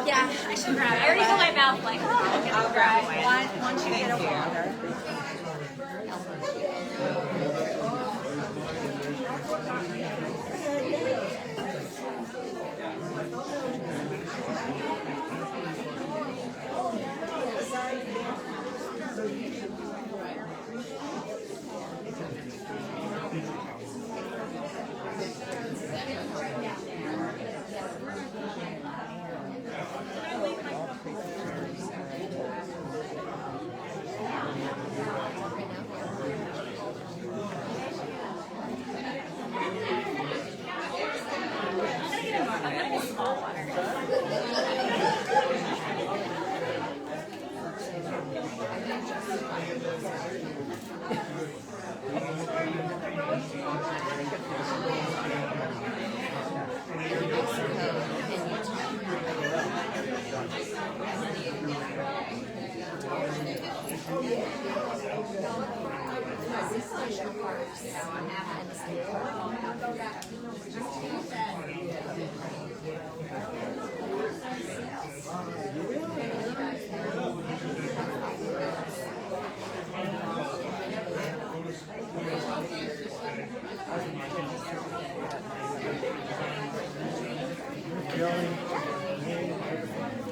Yeah, I should grab it. I already fill my mouth like, I'll grab one once you get a water.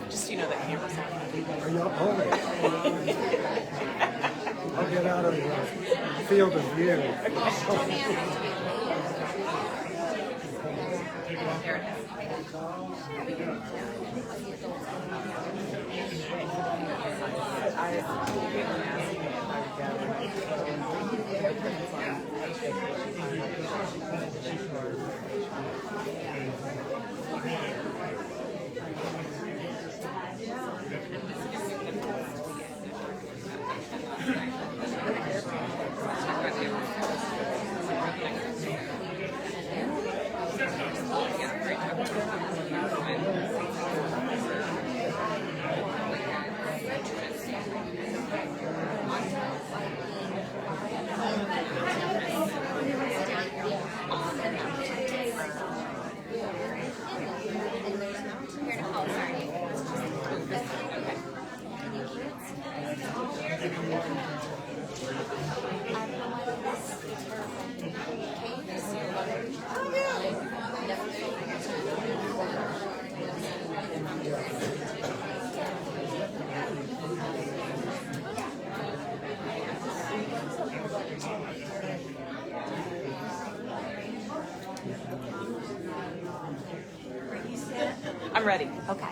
Just, you know, the camera's on. Are y'all holding? I'll get out of the field of view. There I'm ready. Okay.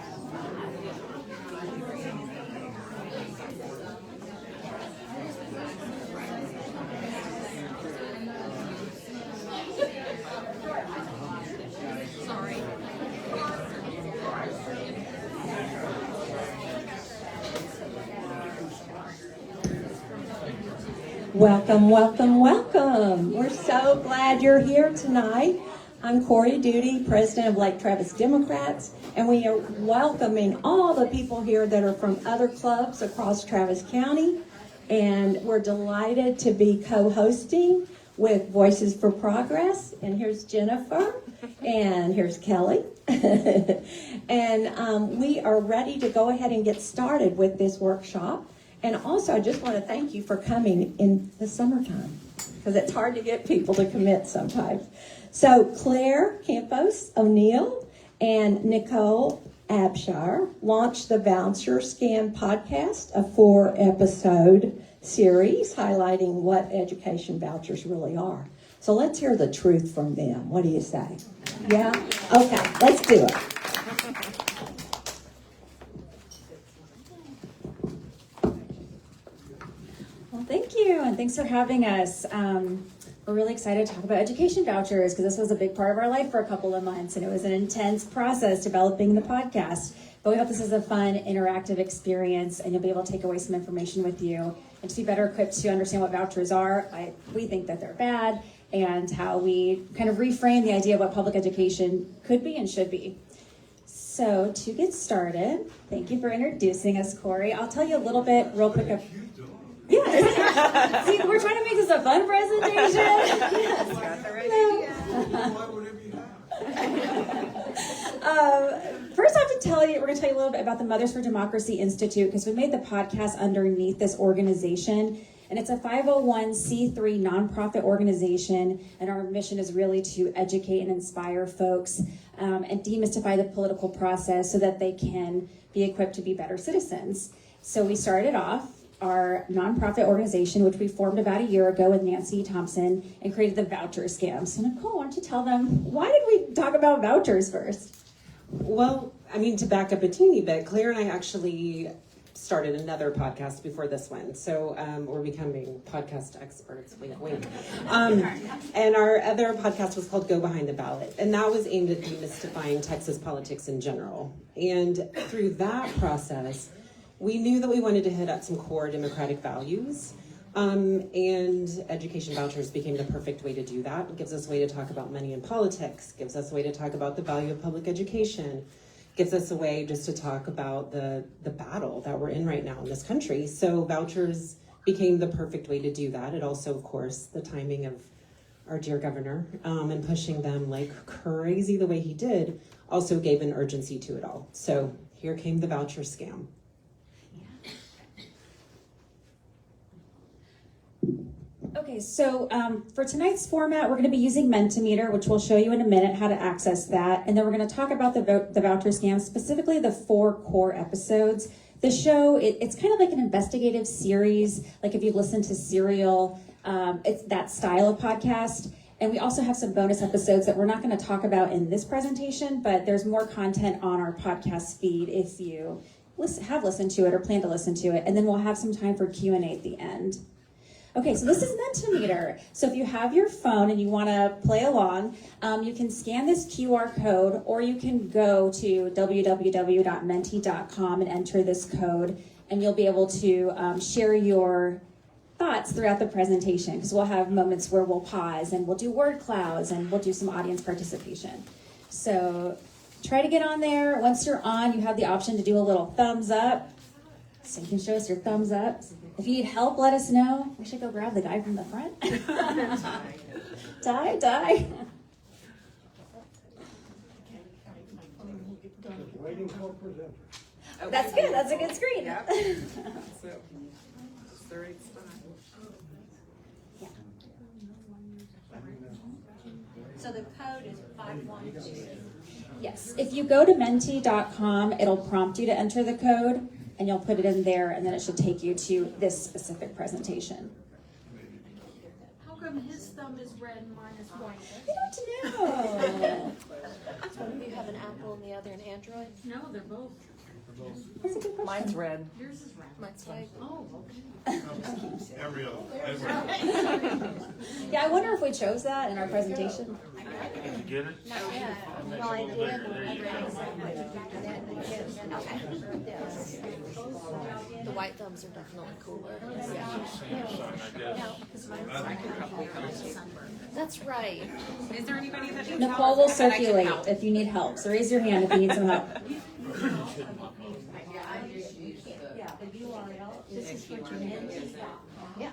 Welcome, welcome, welcome. We're so glad you're here tonight. I'm Corey Duty, President of Lake Travis Democrats, and we are welcoming all the people here that are from other clubs across Travis County. And we're delighted to be co-hosting with Voices for Progress. And here's Jennifer, and here's Kelly. And we are ready to go ahead and get started with this workshop. And also, I just want to thank you for coming in the summertime, because it's hard to get people to commit sometimes. So Claire Campos O'Neill and Nicole Abshire launched the Voucher Scam podcast, a 4-episode series highlighting what education vouchers really are. So let's hear the truth from them. What do you say? Yeah? Okay, let's do it. Well, thank you, and thanks for having us. We're really excited to talk about education vouchers because this was a big part of our life for a couple of months, and it was an intense process developing the podcast. But we hope this is a fun, interactive experience, and you'll be able to take away some information with you and to be better equipped to understand what vouchers are. We think that they're bad, and how we kind of reframe the idea of what public education could be and should be. So to get started, thank you for introducing us, Corey. I'll tell you a little bit real quick. Yeah, see, we're trying to make this a fun presentation. Yes. First, I have to tell you, we're going to tell you a little bit about the Mothers for Democracy Institute because we made the podcast underneath this organization. And it's a 501c3 nonprofit organization, and our mission is really to educate and inspire folks and demystify the political process so that they can be equipped to be better citizens. So we started off our nonprofit organization, which we formed about a year ago with Nancy Thompson, and created the Voucher Scam. So Nicole, why don't you tell them, why did we talk about vouchers first? Well, I mean, to back up a teeny bit, Claire and I actually started another podcast before this one. So we're becoming podcast experts, wink, wink. And our other podcast was called Go Behind the Ballot. And that was aimed at demystifying Texas politics in general. And through that process, we knew that we wanted to hit at some core democratic values. And education vouchers became the perfect way to do that. It gives us a way to talk about money and politics, gives us a way to talk about the value of public education, gives us a way just to talk about the battle that we're in right now in this country. So vouchers became the perfect way to do that. It also, of course, the timing of our dear governor and pushing them like crazy the way he did also gave an urgency to it all. So here came the voucher scam. Okay, so for tonight's format, we're going to be using Mentimeter, which we'll show you in a minute how to access that. And then we're going to talk about the voucher scam, specifically the 4 core episodes. The show, it's kind of like an investigative series, like if you listen to Serial, it's that style of podcast. And we also have some bonus episodes that we're not going to talk about in this presentation, but there's more content on our podcast feed if you have listened to it or plan to listen to it. And then we'll have some time for Q&A at the end. Okay, so this is Mentimeter. So if you have your phone and you want to play along, you can scan this QR code, or you can go to www.menti.com and enter this code, and you'll be able to share your thoughts throughout the presentation, because we'll have moments where we'll pause and we'll do word clouds and we'll do some audience participation. So try to get on there. Once you're on, you have the option to do a little thumbs up. So you can show us your thumbs up. If you need help, let us know. We should go grab the guy from the front. Die. Waiting for presenter. That's good. That's a good screen. Yeah. So, it's the right spot. Yeah. So the code is 512. Yes. If you go to menti.com, it'll prompt you to enter the code, and you'll put it in there, and then it should take you to this specific presentation. How come his thumb is red and mine is white? I don't know. One of you have an Apple and the other an Android? No, they're both. That's a good question. Mine's red. Yours is red. Mine's white. Oh, okay. Every other. Yeah, I wonder if we chose that in our presentation. Did you get it? No, I did. The white thumbs are definitely cooler. That's right. Is there anybody that needs Nicole will circulate if you need help. So raise your hand if you need some help. This is for Janine. Yeah.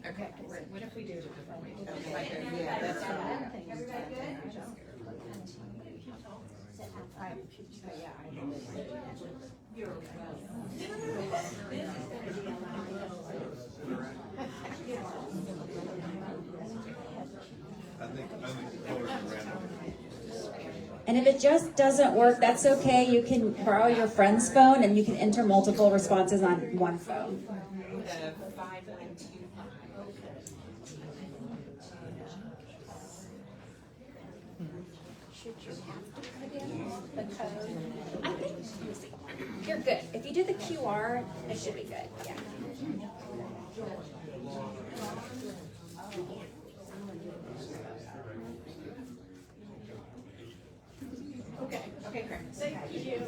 Okay, what if we do it a different way? Yeah, that's right. I think the colors are random. And if it just doesn't work, that's okay. You can borrow your friend's phone and you can enter multiple responses on one phone. The 5125. Should you have to put in the code? I think you're good. If you do the QR, it should be good. Yeah. Okay, great. Thank you.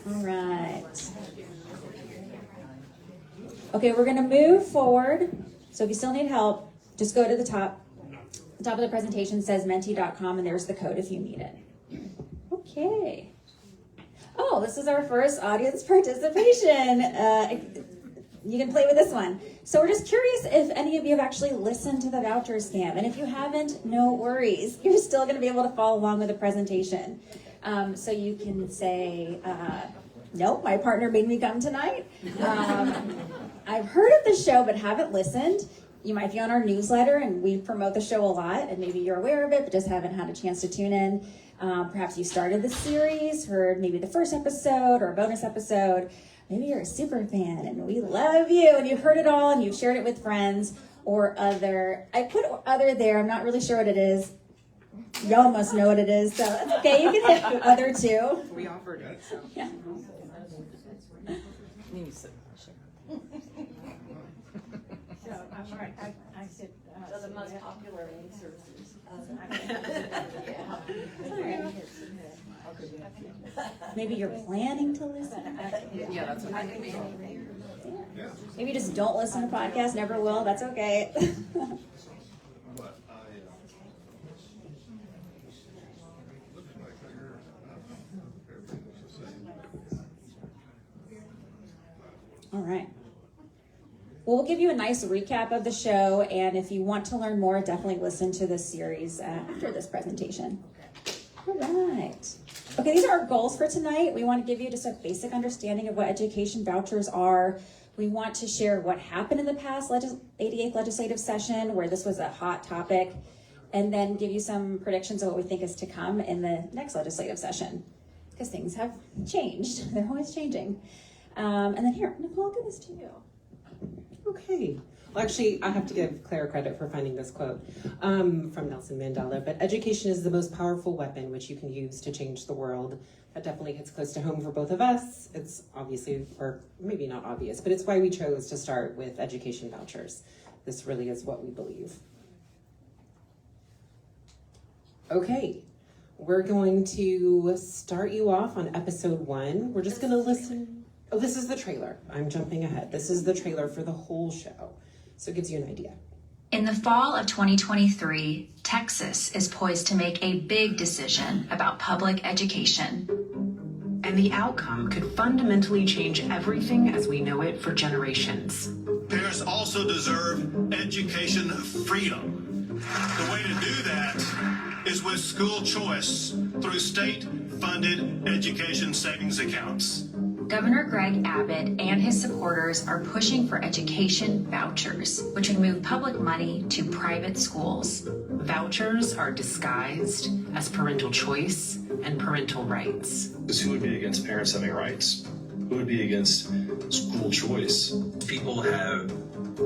All right. Okay, we're going to move forward. So if you still need help, just go to the top. The top of the presentation says menti.com, and there's the code if you need it. Okay. Oh, this is our first audience participation. you can play with this one. So we're just curious if any of you have actually listened to the voucher scam. And if you haven't, no worries. You're still going to be able to follow along with the presentation. So you can say, nope, my partner made me come tonight. I've heard of the show but haven't listened. You might be on our newsletter, and we promote the show a lot, and maybe you're aware of it but just haven't had a chance to tune in. Perhaps you started the series, heard maybe the first episode or a bonus episode. Maybe you're a super fan and we love you and you've heard it all and you've shared it with friends or other. I put other there. I'm not really sure what it is. Y'all must know what it is, so that's okay. You can hit other too. We offered it, so. Yeah. So the most popular answers. Maybe you're planning to listen. Yeah, that's what I think. Maybe you just don't listen to podcasts, never will. That's okay. But looks like everything's the same. All right. Well, we'll give you a nice recap of the show, and if you want to learn more, definitely listen to this series after this presentation. All right. Okay, these are our goals for tonight. We want to give you just a basic understanding of what education vouchers are. We want to share what happened in the past 88th legislative session, where this was a hot topic, and then give you some predictions of what we think is to come in the next legislative session, because things have changed. They're always changing. And then here, Nicole, I'll give this to you. Okay. Well, actually, I have to give Claire credit for finding this quote from Nelson Mandela. But education is the most powerful weapon which you can use to change the world. That definitely hits close to home for both of us. It's obviously, or maybe not obvious, but it's why we chose to start with education vouchers. This really is what we believe. Okay. We're going to start you off on episode 1. We're just going to listen. Oh, this is the trailer. I'm jumping ahead. This is the trailer for the whole show. So it gives you an idea. In the fall of 2023, Texas is poised to make a big decision about public education. And the outcome could fundamentally change everything as we know it for generations. Parents also deserve education freedom. The way to do that is with school choice through state-funded education savings accounts. Governor Greg Abbott and his supporters are pushing for education vouchers, which would move public money to private schools. Vouchers are disguised as parental choice and parental rights. Because who would be against parents having rights? Who would be against school choice? People have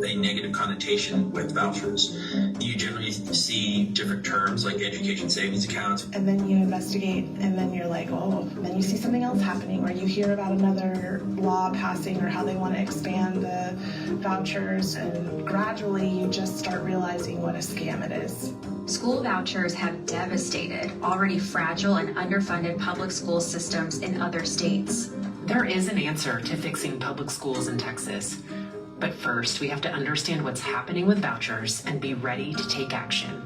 a negative connotation with vouchers. You generally see different terms like education savings accounts. And then you investigate, and then you're like, oh, then you see something else happening, or you hear about another law passing or how they want to expand the vouchers, and gradually you just start realizing what a scam it is. School vouchers have devastated already fragile and underfunded public school systems in other states. There is an answer to fixing public schools in Texas. But first, we have to understand what's happening with vouchers and be ready to take action.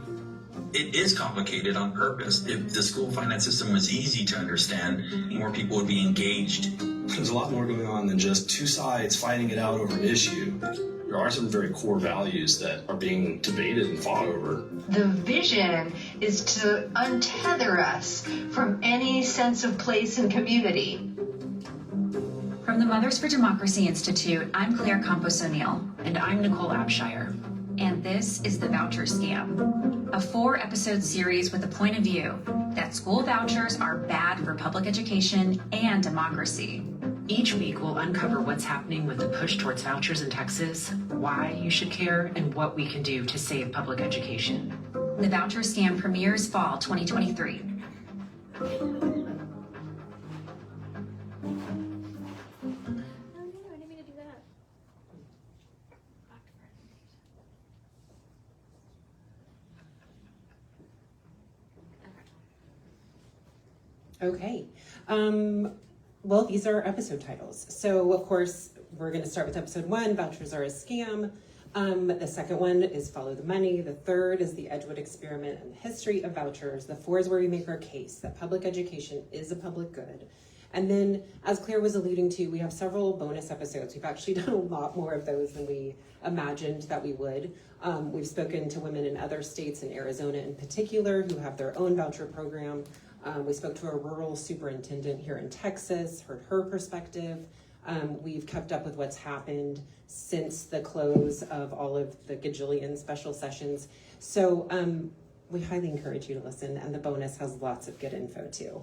It is complicated on purpose. If the school finance system was easy to understand, more people would be engaged. There's a lot more going on than just two sides fighting it out over an issue. There are some very core values that are being debated and fought over. The vision is to untether us from any sense of place and community. From the Mothers for Democracy Institute, I'm Claire Campos O'Neill. And I'm Nicole Abshire. And this is The Voucher Scam, a 4-episode series with a point of view that school vouchers are bad for public education and democracy. Each week, we'll uncover what's happening with the push towards vouchers in Texas, why you should care, and what we can do to save public education. The Voucher Scam premieres fall 2023. Okay. Well, these are episode titles. So, of course, we're going to start with episode 1, Vouchers Are a Scam. The second one is Follow the Money. The third is the Edgewood Experiment and the History of Vouchers. The 4 is where we make our case that public education is a public good. And then, as Claire was alluding to, we have several bonus episodes. We've actually done a lot more of those than we imagined that we would. We've spoken to women in other states, in Arizona in particular, who have their own voucher program. We spoke to a rural superintendent here in Texas, heard her perspective. We've kept up with what's happened since the close of all of the gajillion special sessions. So we highly encourage you to listen, and the bonus has lots of good info too.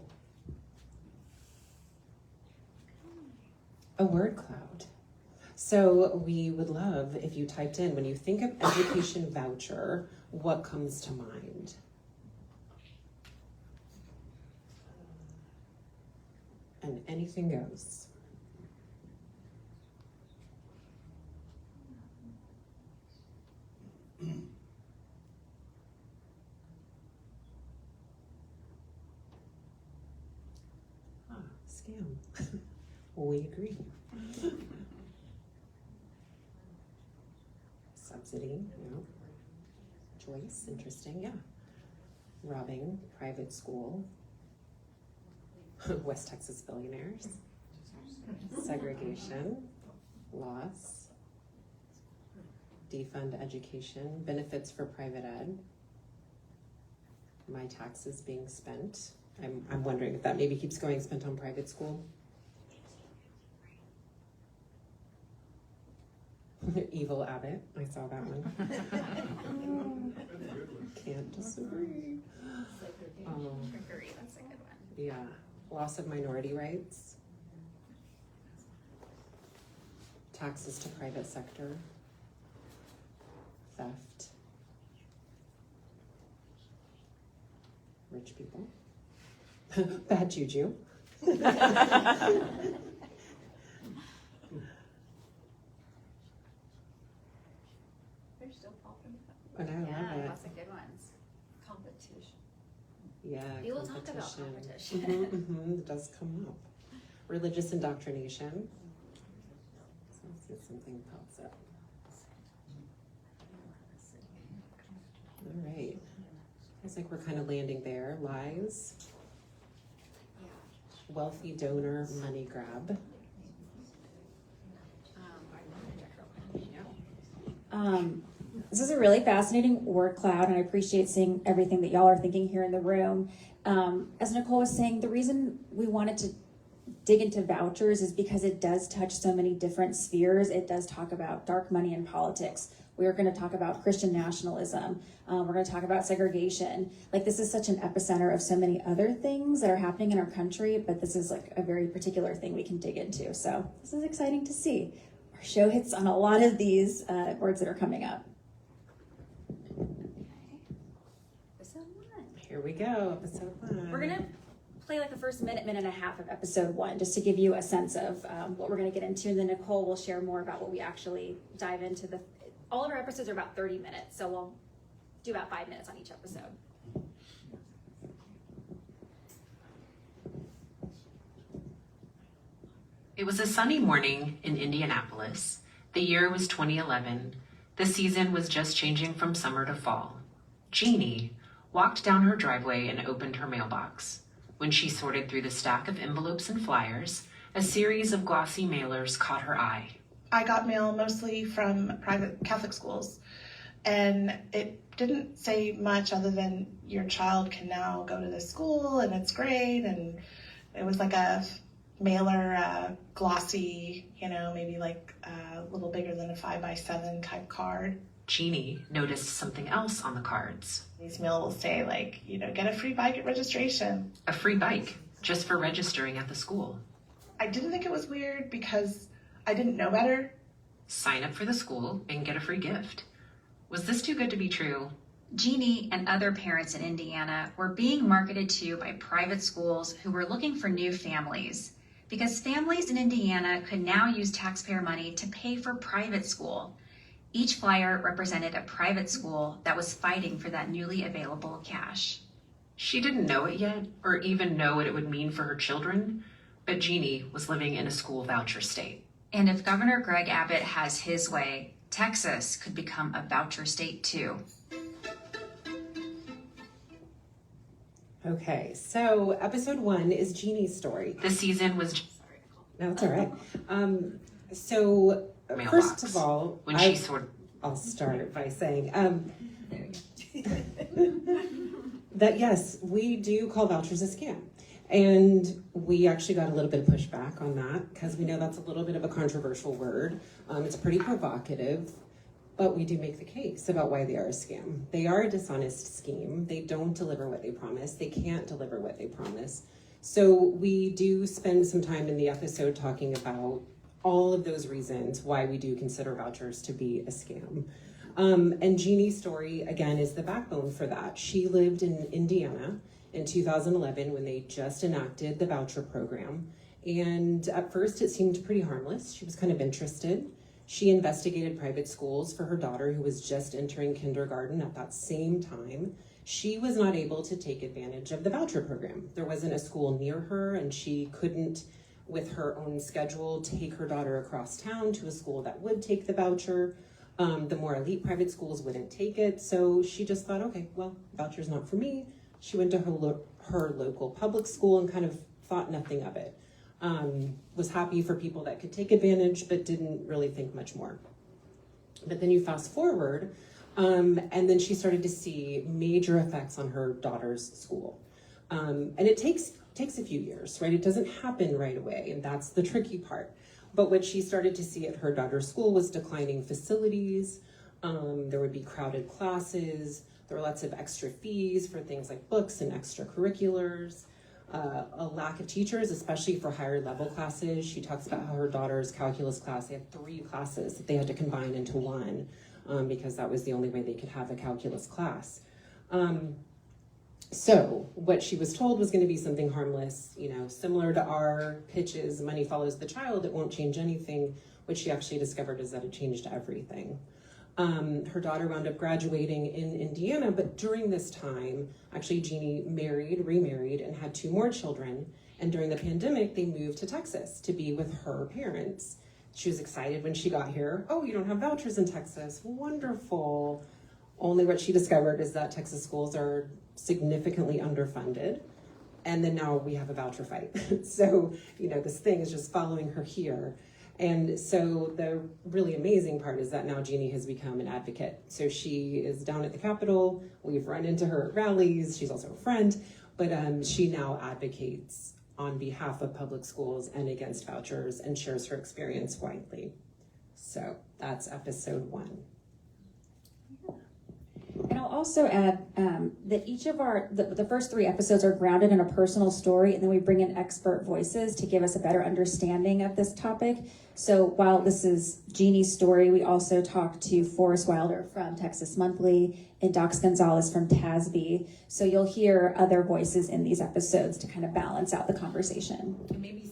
A word cloud. So we would love if you typed in, when you think of education voucher, what comes to mind? And anything goes. Scam. We agree. Subsidy, no. Choice, interesting, yeah. Robbing, private school. West Texas billionaires. Segregation, loss. Defund education, benefits for private ed. My taxes being spent. I'm wondering if that maybe keeps going, spent on private school. Evil Abbott, I saw that one. Can't disagree. Agree, that's a good one. Yeah, loss of minority rights. Taxes to private sector. Theft. Rich people. Bad juju. They're still popping up. And I love it. Lots of good ones. Competition. Yeah, We will talk about competition. It does come up. Religious indoctrination. So let's see if something pops up. All right. It's like we're kind of landing there. Lies. Wealthy donor money grab. This is a really fascinating word cloud, and I appreciate seeing everything that y'all are thinking here in the room. As Nicole was saying, the reason we wanted to dig into vouchers is because it does touch so many different spheres. It does talk about dark money in politics. We are going to talk about Christian nationalism. We're going to talk about segregation. Like, this is such an epicenter of so many other things that are happening in our country, but this is like a very particular thing we can dig into. So this is exciting to see. Our show hits on a lot of these words that are coming up. Episode 1. Here we go, episode 1. We're going to play like the first minute and a half of episode 1, just to give you a sense of what we're going to get into, and then Nicole will share more about what we actually dive into. All of our episodes are about 30 minutes, so we'll do about 5 minutes on each episode. It was a sunny morning in Indianapolis. The year was 2011. The season was just changing from summer to fall. Jeannie walked down her driveway and opened her mailbox. When she sorted through the stack of envelopes and flyers, a series of glossy mailers caught her eye. I got mail mostly from private Catholic schools, and it didn't say much other than your child can now go to this school and it's great, and it was like a mailer, glossy, maybe like a little bigger than a 5x7 type card. Jeannie noticed something else on the cards. These mail will say like, get a free bike at registration. A free bike, just for registering at the school. I didn't think it was weird because I didn't know better. Sign up for the school and get a free gift. Was this too good to be true? Jeannie and other parents in Indiana were being marketed to by private schools who were looking for new families, because families in Indiana could now use taxpayer money to pay for private school. Each flyer represented a private school that was fighting for that newly available cash. She didn't know it yet, or even know what it would mean for her children, but Jeannie was living in a school voucher state. And if Governor Greg Abbott has his way, Texas could become a voucher state too. Okay, so episode 1 is Jeannie's story. The season was. No, it's all right. So Mailbox. first of all, When she sort. I'll start by saying that yes, we do call vouchers a scam. And we actually got a little bit of pushback on that because we know that's a little bit of a controversial word. It's pretty provocative, but we do make the case about why they are a scam. They are a dishonest scheme. They don't deliver what they promise. They can't deliver what they promise. So we do spend some time in the episode talking about all of those reasons why we do consider vouchers to be a scam. And Jeannie's story, again, is the backbone for that. She lived in Indiana in 2011 when they just enacted the voucher program. And at first it seemed pretty harmless. She was kind of interested. She investigated private schools for her daughter who was just entering kindergarten at that same time. She was not able to take advantage of the voucher program. There wasn't a school near her and she couldn't, with her own schedule, take her daughter across town to a school that would take the voucher. The more elite private schools wouldn't take it. So she just thought, okay, well, voucher's not for me. She went to her local public school and kind of thought nothing of it. Was happy for people that could take advantage, but didn't really think much more. But then you fast forward, and then she started to see major effects on her daughter's school. And it takes a few years, right? It doesn't happen right away, and that's the tricky part. But what she started to see at her daughter's school was declining facilities. There would be crowded classes. There were lots of extra fees for things like books and extracurriculars, a lack of teachers, especially for higher level classes. She talks about how her daughter's calculus class, they had 3 classes that they had to combine into one because that was the only way they could have a calculus class. So what she was told was going to be something harmless, similar to our pitches, money follows the child, it won't change anything. What she actually discovered is that it changed everything. Her daughter wound up graduating in Indiana, but during this time, actually Jeannie remarried, and had 2 more children. And during the pandemic, they moved to Texas to be with her parents. She was excited when she got here. Oh, you don't have vouchers in Texas. Wonderful. Only what she discovered is that Texas schools are significantly underfunded. And then now we have a voucher fight. So, this thing is just following her here. And so the really amazing part is that now Jeannie has become an advocate. So she is down at the Capitol. We've run into her at rallies. She's also a friend, but she now advocates on behalf of public schools and against vouchers and shares her experience widely. So that's episode 1. And I'll also add that each of the first 3 episodes are grounded in a personal story, and then we bring in expert voices to give us a better understanding of this topic. So while this is Jeannie's story, we also talked to Forrest Wilder from Texas Monthly and Dox Gonzalez from TASB. So you'll hear other voices in these episodes to kind of balance out the conversation. And maybe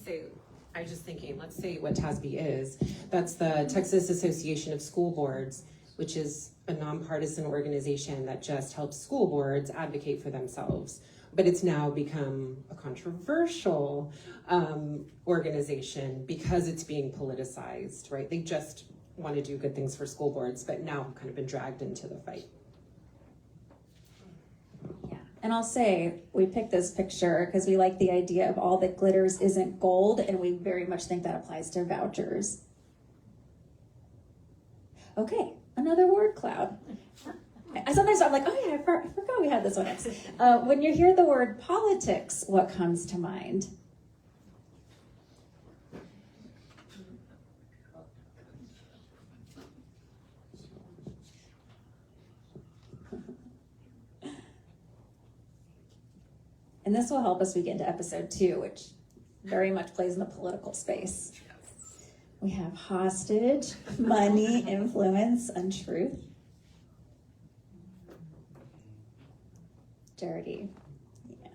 I was just thinking, let's say what TASB is. That's the Texas Association of School Boards, which is a nonpartisan organization that just helps school boards advocate for themselves. But it's now become a controversial organization because it's being politicized, right? They just want to do good things for school boards, but now kind of been dragged into the fight. Yeah, and I'll say we picked this picture because we like the idea of all that glitters isn't gold, and we very much think that applies to vouchers. Okay. Another word cloud. Sometimes I'm like, oh yeah, I forgot we had this one next. When you hear the word politics, what comes to mind? And this will help us we get into episode 2, which very much plays in the political space. We have hostage, money, influence, untruth. Dirty. Yeah.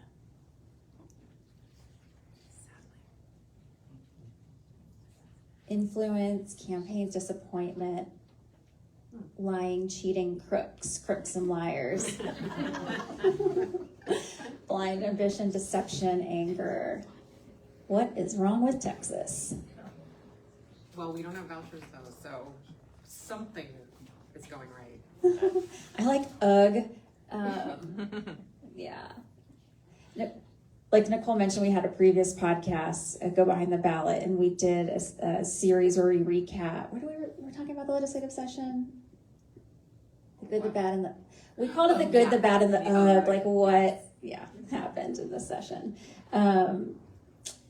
Influence, campaigns, disappointment, lying, cheating, crooks and liars. Blind ambition, deception, anger. What is wrong with Texas? Well, we don't have vouchers though, so something is going right. I like ugh. Yeah. like Nicole mentioned, we had a previous podcast, Go Behind the Ballot, and we did a series where we recap. What we're talking about the legislative session? The good, the bad, and the... We called it the good, the bad, and the like what, happened in this session.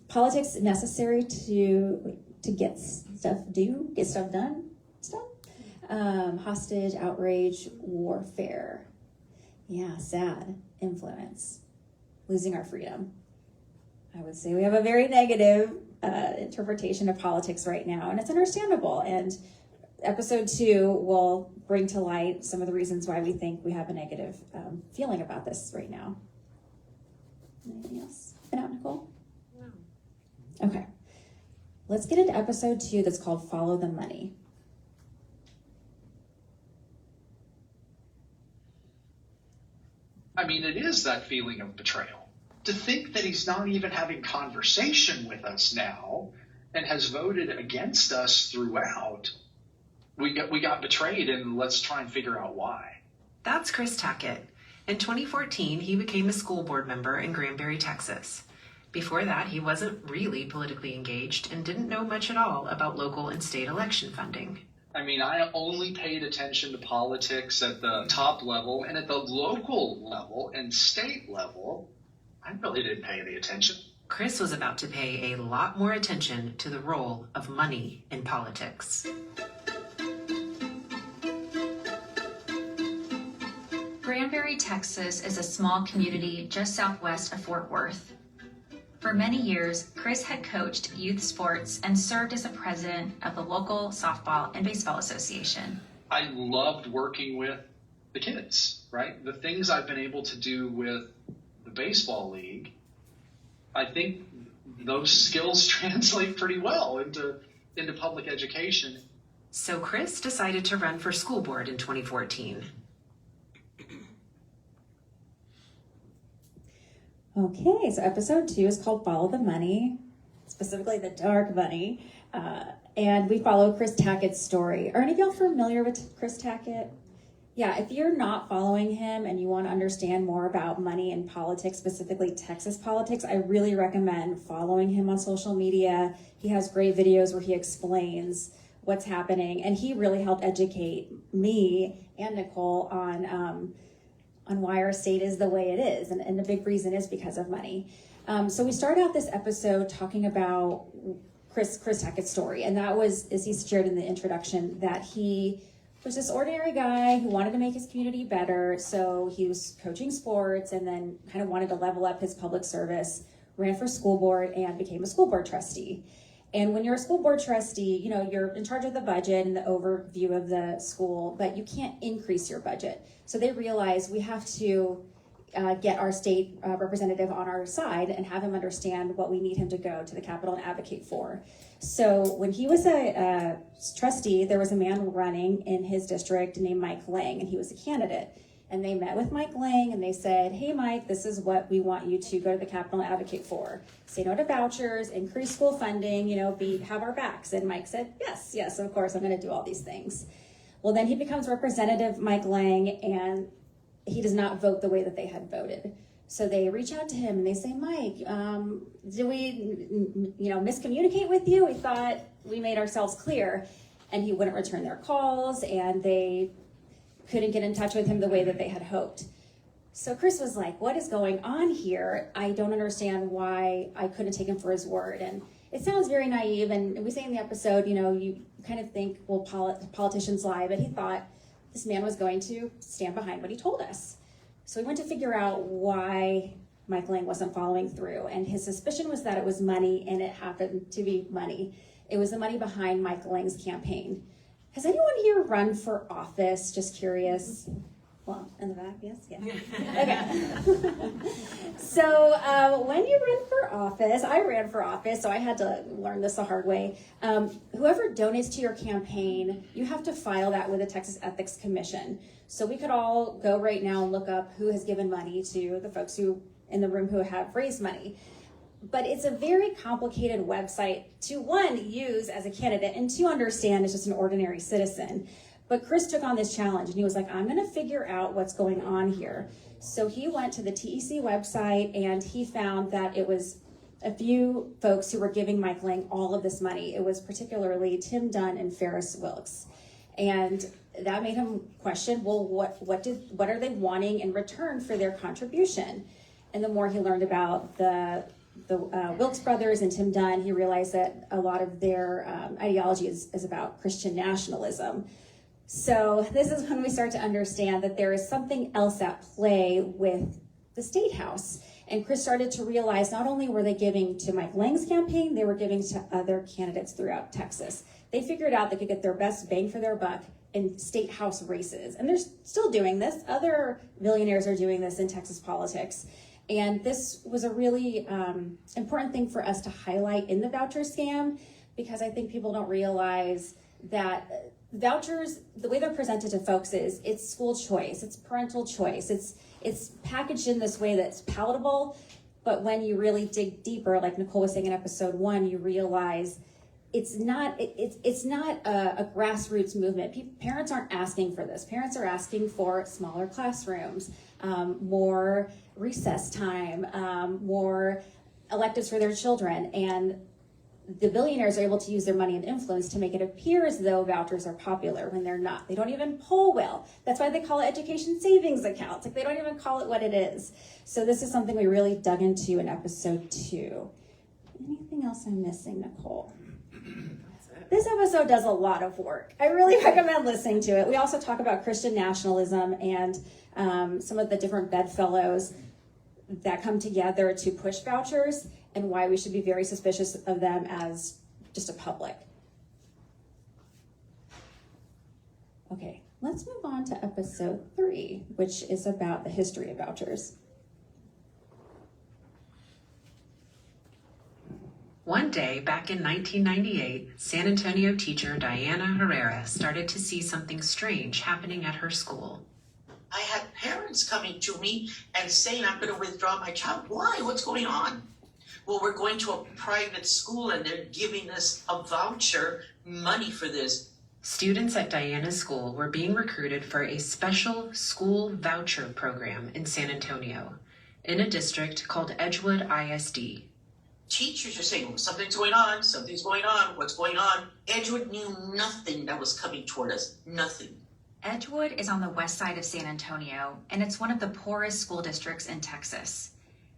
Politics necessary to get stuff done. Hostage, outrage, warfare. Yeah, sad. Influence. Losing our freedom. I would say we have a very negative interpretation of politics right now, and it's understandable. And episode 2 will bring to light some of the reasons why we think we have a negative feeling about this right now. Anything else? Been out, Nicole? No. Okay. Let's get into episode 2 that's called Follow the Money. I mean, it is that feeling of betrayal. To think that he's not even having conversation with us now and has voted against us throughout. We got betrayed, and let's try and figure out why. That's Chris Tackett. In 2014, he became a school board member in Granbury, Texas. Before that, he wasn't really politically engaged and didn't know much at all about local and state election funding. I mean, I only paid attention to politics at the top level, and at the local level and state level, I really didn't pay any attention. Chris was about to pay a lot more attention to the role of money in politics. Granbury, Texas is a small community just southwest of Fort Worth. For many years, Chris had coached youth sports and served as a president of the local softball and baseball association. I loved working with the kids, right? The things I've been able to do with the baseball league, I think those skills translate pretty well into public education. So Chris decided to run for school board in 2014. Okay, so episode 2 is called Follow the Money, specifically the dark money, and we follow Chris Tackett's story. Are any of y'all familiar with Chris Tackett? Yeah, if you're not following him and you want to understand more about money and politics, specifically Texas politics, I really recommend following him on social media. He has great videos where he explains what's happening, and he really helped educate me and Nicole on why our state is the way it is, and the big reason is because of money. So we start out this episode talking about Chris Tackett's story, and that was, as he shared in the introduction, that he was this ordinary guy who wanted to make his community better, so he was coaching sports and then kind of wanted to level up his public service, ran for school board, and became a school board trustee. And when you're a school board trustee, you know, you're in charge of the budget and the overview of the school, but you can't increase your budget. So they realize we have to get our state representative on our side and have him understand what we need him to go to the Capitol and advocate for. So when he was a trustee, there was a man running in his district named Mike Lang, and he was a candidate. And they met with Mike Lang and they said, hey, Mike, this is what we want you to go to the Capitol and advocate for. Say no to vouchers, increase school funding, you know, have our backs. And Mike said, yes, of course, I'm going to do all these things. Well, then he becomes Representative Mike Lang, and he does not vote the way that they had voted. So they reach out to him and they say, Mike, did we, miscommunicate with you? We thought we made ourselves clear. And he wouldn't return their calls, and they couldn't get in touch with him the way that they had hoped. So Chris was like, what is going on here? I don't understand why I couldn't take him for his word. And it sounds very naive, and we say in the episode, you kind of think, well, politicians lie, but he thought this man was going to stand behind what he told us. So we went to figure out why Mike Lang wasn't following through, and his suspicion was that it was money, and it happened to be money. It was the money behind Mike Lang's campaign. Has anyone here run for office? Just curious. Well, in the back, yes? Yeah. Okay. So when you run for office, I ran for office, so I had to learn this the hard way. Whoever donates to your campaign, you have to file that with the Texas Ethics Commission. So we could all go right now and look up who has given money to the folks who in the room who have raised money. But it's a very complicated website to, one, use as a candidate, and to understand as just an ordinary citizen. But Chris took on this challenge and he was like, I'm going to figure out what's going on here. So he went to the TEC website and he found that it was a few folks who were giving Mike Lang all of this money. It was particularly Tim Dunn and Ferris Wilks. And that made him question, well, what are they wanting in return for their contribution? And the more he learned about the Wilks brothers and Tim Dunn, he realized that a lot of their ideology is about Christian nationalism. So this is when we start to understand that there is something else at play with the State House. And Chris started to realize not only were they giving to Mike Lang's campaign, they were giving to other candidates throughout Texas. They figured out they could get their best bang for their buck in State House races. And they're still doing this. Other millionaires are doing this in Texas politics. And this was a really important thing for us to highlight in the voucher scam, because I think people don't realize that vouchers, the way they're presented to folks is it's school choice, it's parental choice, it's packaged in this way that's palatable. But when you really dig deeper, like Nicole was saying in episode 1, you realize it's not a grassroots movement. Parents aren't asking for this. Parents are asking for smaller classrooms, more recess time, more electives for their children. And the billionaires are able to use their money and influence to make it appear as though vouchers are popular when they're not. They don't even poll well. That's why they call it education savings accounts. Like, they don't even call it what it is. So this is something we really dug into in episode 2. Anything else I'm missing, Nicole? This episode does a lot of work. I really recommend listening to it. We also talk about Christian nationalism and some of the different bedfellows that come together to push vouchers and why we should be very suspicious of them as just a public. Okay, let's move on to episode 3, which is about the history of vouchers. One day, back in 1998, San Antonio teacher Diana Herrera started to see something strange happening at her school. I had parents coming to me and saying, I'm going to withdraw my child. Why? What's going on? Well, we're going to a private school and they're giving us a voucher, money for this. Students at Diana's school were being recruited for a special school voucher program in San Antonio, in a district called Edgewood ISD. Teachers are saying, well, something's going on, what's going on? Edgewood knew nothing that was coming toward us, nothing. Edgewood is on the west side of San Antonio, and it's one of the poorest school districts in Texas.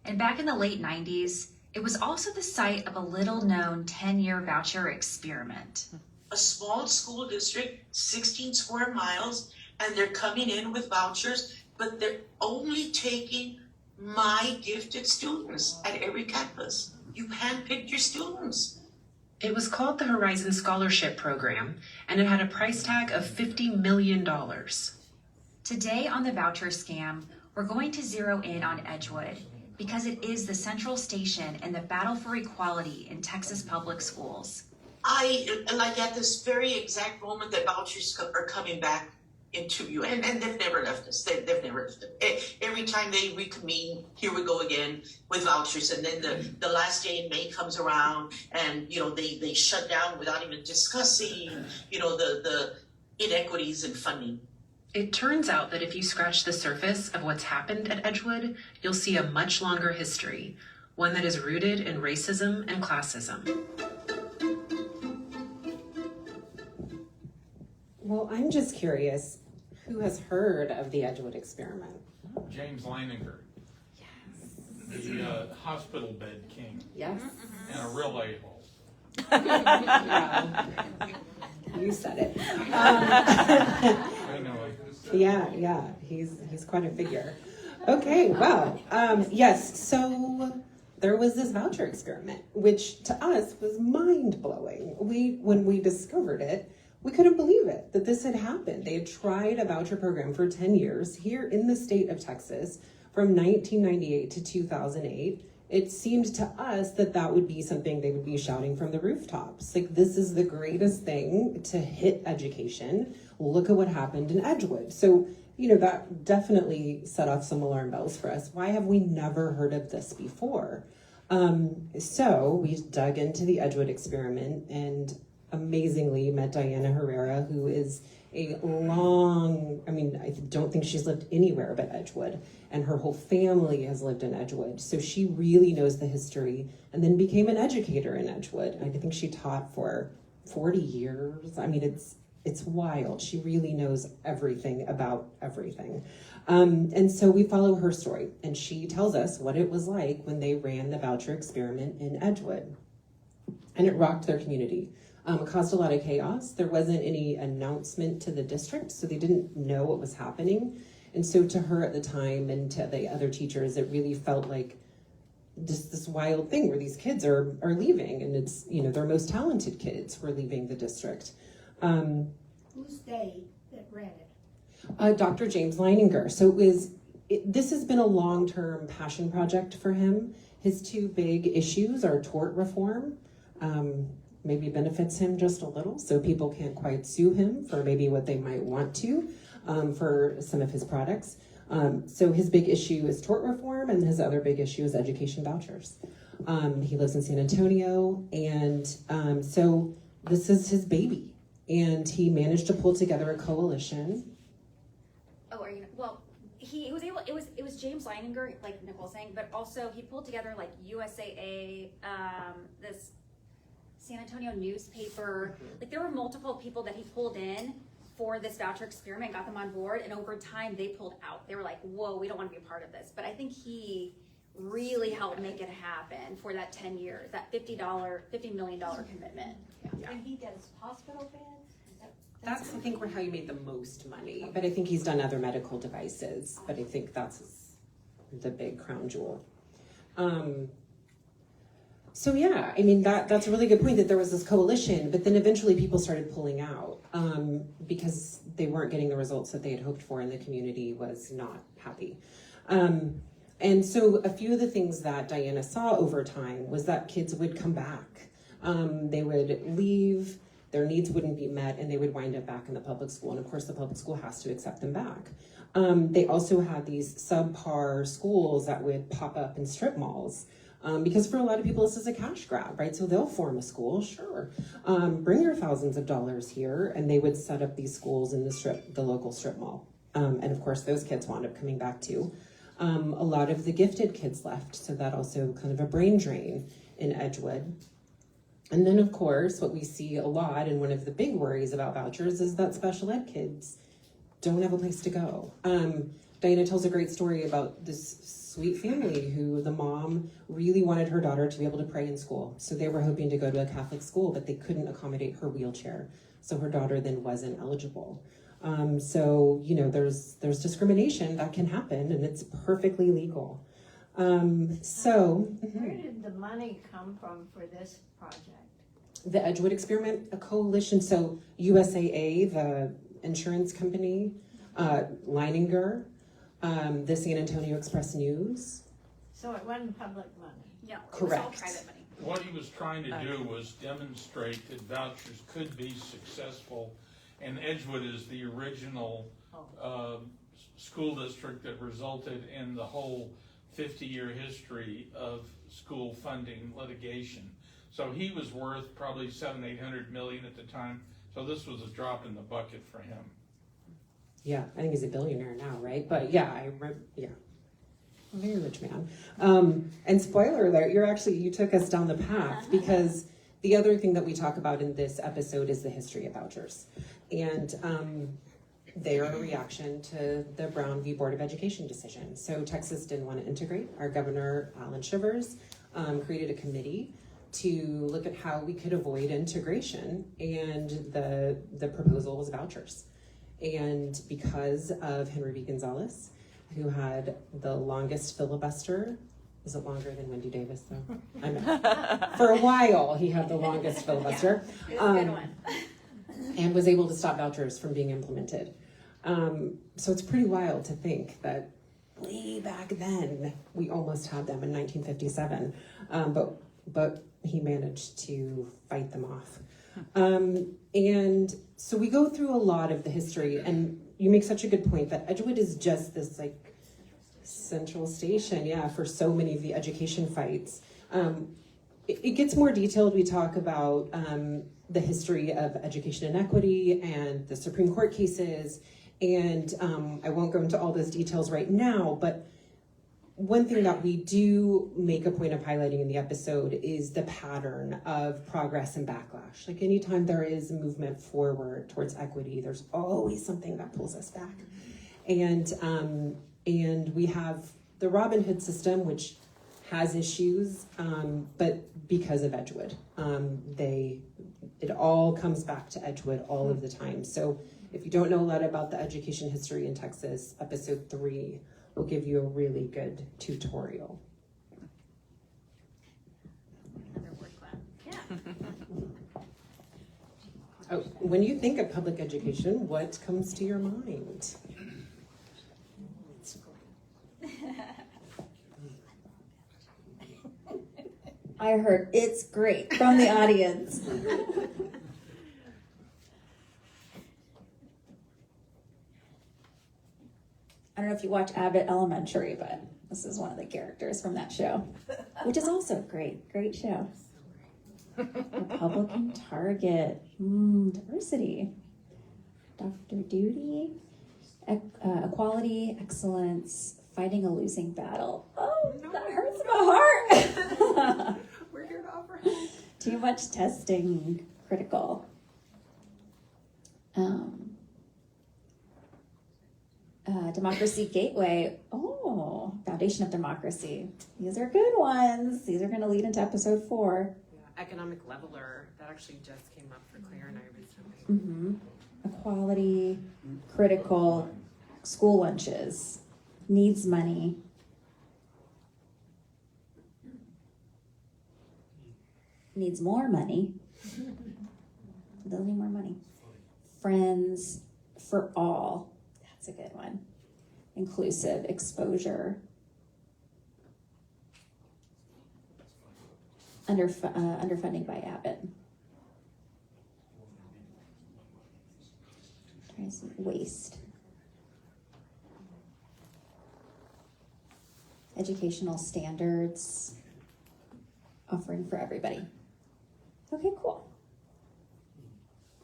And back in the late 90s, it was also the site of a little-known 10-year voucher experiment. A small school district, 16 square miles, and they're coming in with vouchers, but they're only taking my gifted students at every campus. You handpicked your students. It was called the Horizon Scholarship Program, and it had a price tag of $50 million. Today on the voucher scam, we're going to zero in on Edgewood because it is the central station in the battle for equality in Texas public schools. Like at this very exact moment that vouchers are coming back into view, and they've never left us. They've never left us. Every time they reconvene, here we go again with vouchers, and then the last day in May comes around, and they shut down without even discussing the inequities in funding. It turns out that if you scratch the surface of what's happened at Edgewood, you'll see a much longer history, one that is rooted in racism and classism. Well, I'm just curious, who has heard of the Edgewood experiment? James Leininger. Yes. The hospital bed king. Yes. And a real a-hole. You said it. I know. Yeah, he's quite a figure. Okay, well, yes, so there was this voucher experiment, which to us was mind-blowing. When we discovered it, we couldn't believe it, that this had happened. They had tried a voucher program for 10 years here in the state of Texas from 1998 to 2008. It seemed to us that would be something they would be shouting from the rooftops. Like, this is the greatest thing to hit education. Look at what happened in Edgewood. So, that definitely set off some alarm bells for us. Why have we never heard of this before? So we dug into the Edgewood experiment and amazingly met Diana Herrera, who is a long, I mean, I don't think she's lived anywhere but Edgewood, and her whole family has lived in Edgewood. So she really knows the history, and then became an educator in Edgewood. I think she taught for 40 years. I mean, it's wild. She really knows everything about everything. And so we follow her story, and she tells us what it was like when they ran the voucher experiment in Edgewood. And it rocked their community. It caused a lot of chaos. There wasn't any announcement to the district, so they didn't know what was happening. And so to her at the time and to the other teachers, it really felt like just this wild thing where these kids are leaving, and it's, you know, their most talented kids were leaving the district. Who's they that ran it? Dr. James Leininger. So this has been a long-term passion project for him. His two big issues are tort reform, maybe benefits him just a little, so people can't quite sue him for maybe what they might want to for some of his products. So his big issue is tort reform, and his other big issue is education vouchers. He lives in San Antonio, and so this is his baby. And he managed to pull together a coalition. Oh, are you? Well, he was able. It was James Leininger, like Nicole's saying, but also he pulled together like USAA, this San Antonio newspaper. Like there were multiple people that he pulled in for this voucher experiment, got them on board, and over time they pulled out. They were like, "Whoa, we don't want to be a part of this." But I think he really helped make it happen for that 10 years, that $50 million commitment. Yeah. And he does hospital beds? That's, I think, how he made the most money. But I think he's done other medical devices. But I think that's the big crown jewel. So yeah, I mean, that's a really good point that there was this coalition, but then eventually people started pulling out because they weren't getting the results that they had hoped for, and the community was not happy. And so a few of the things that Diana saw over time was that kids would come back. They would leave, their needs wouldn't be met, and they would wind up back in the public school. And of course, the public school has to accept them back. They also had these subpar schools that would pop up in strip malls. Because for a lot of people, this is a cash grab, right? So they'll form a school, sure. Bring your thousands of dollars here, and they would set up these schools in the local strip mall. And of course, those kids wound up coming back too. A lot of the gifted kids left, so that also kind of a brain drain in Edgewood. And then, of course, what we see a lot, and one of the big worries about vouchers, is that special ed kids don't have a place to go. Diana tells a great story about this sweet family who the mom really wanted her daughter to be able to pray in school. So they were hoping to go to a Catholic school, but they couldn't accommodate her wheelchair. So her daughter then wasn't eligible. So, you know, there's discrimination that can happen, and it's perfectly legal. Where did the money come from for this project? The Edgewood experiment, a coalition. So USAA, the insurance company, Leininger, the San Antonio Express News. So it wasn't public money? No, Correct. it was all private money. What he was trying to do was demonstrate that vouchers could be successful, and Edgewood is the original school district that resulted in the whole 50-year history of school funding litigation. So he was worth probably $700-800 million at the time. So this was a drop in the bucket for him. Yeah, I think he's a billionaire now, right? But yeah, very rich man. And spoiler alert, you took us down the path, because the other thing that we talk about in this episode is the history of vouchers. And they are a reaction to the Brown v. Board of Education decision. So Texas didn't want to integrate. Our governor, Alan Shivers, created a committee to look at how we could avoid integration, and the proposal was vouchers. And because of Henry B. Gonzalez, who had the longest filibuster, is it longer than Wendy Davis though? I know. For a while, he had the longest filibuster. Yeah, it was a good one. And was able to stop vouchers from being implemented. So it's pretty wild to think that way back then, we almost had them in 1957, but he managed to fight them off. And so we go through a lot of the history, and you make such a good point that Edgewood is just this like central station, yeah, for so many of the education fights. it gets more detailed. We talk about the history of education inequity and the Supreme Court cases. And I won't go into all those details right now, but one thing that we do make a point of highlighting in the episode is the pattern of progress and backlash. Like anytime there is movement forward towards equity, there's always something that pulls us back. And we have the Robin Hood system, which has issues, but because of Edgewood, it all comes back to Edgewood all of the time. So if you don't know a lot about the education history in Texas, episode 3 will give you a really good tutorial. Another word cloud. Yeah. Oh, when you think of public education, what comes to your mind? I heard it's great from the audience. I don't know if you watch Abbott Elementary, but this is one of the characters from that show, which is also great. Great show. Republican Target. Diversity. Dr. Duty. Equality, excellence, fighting a losing battle. Oh, that hurts my heart. We're here to offer. Too much testing. Critical. Democracy Gateway. Oh, Foundation of Democracy. These are good ones. These are going to lead into episode 4. Yeah, economic leveler. That actually just came up for Claire and I recently. Mm-hmm. Equality, critical, school lunches, needs money. Needs more money. Doesn't need more money. Friends for all. That's a good one. Inclusive exposure. Underfunding by Abbott. Waste. Educational standards. Offering for everybody. Okay, cool.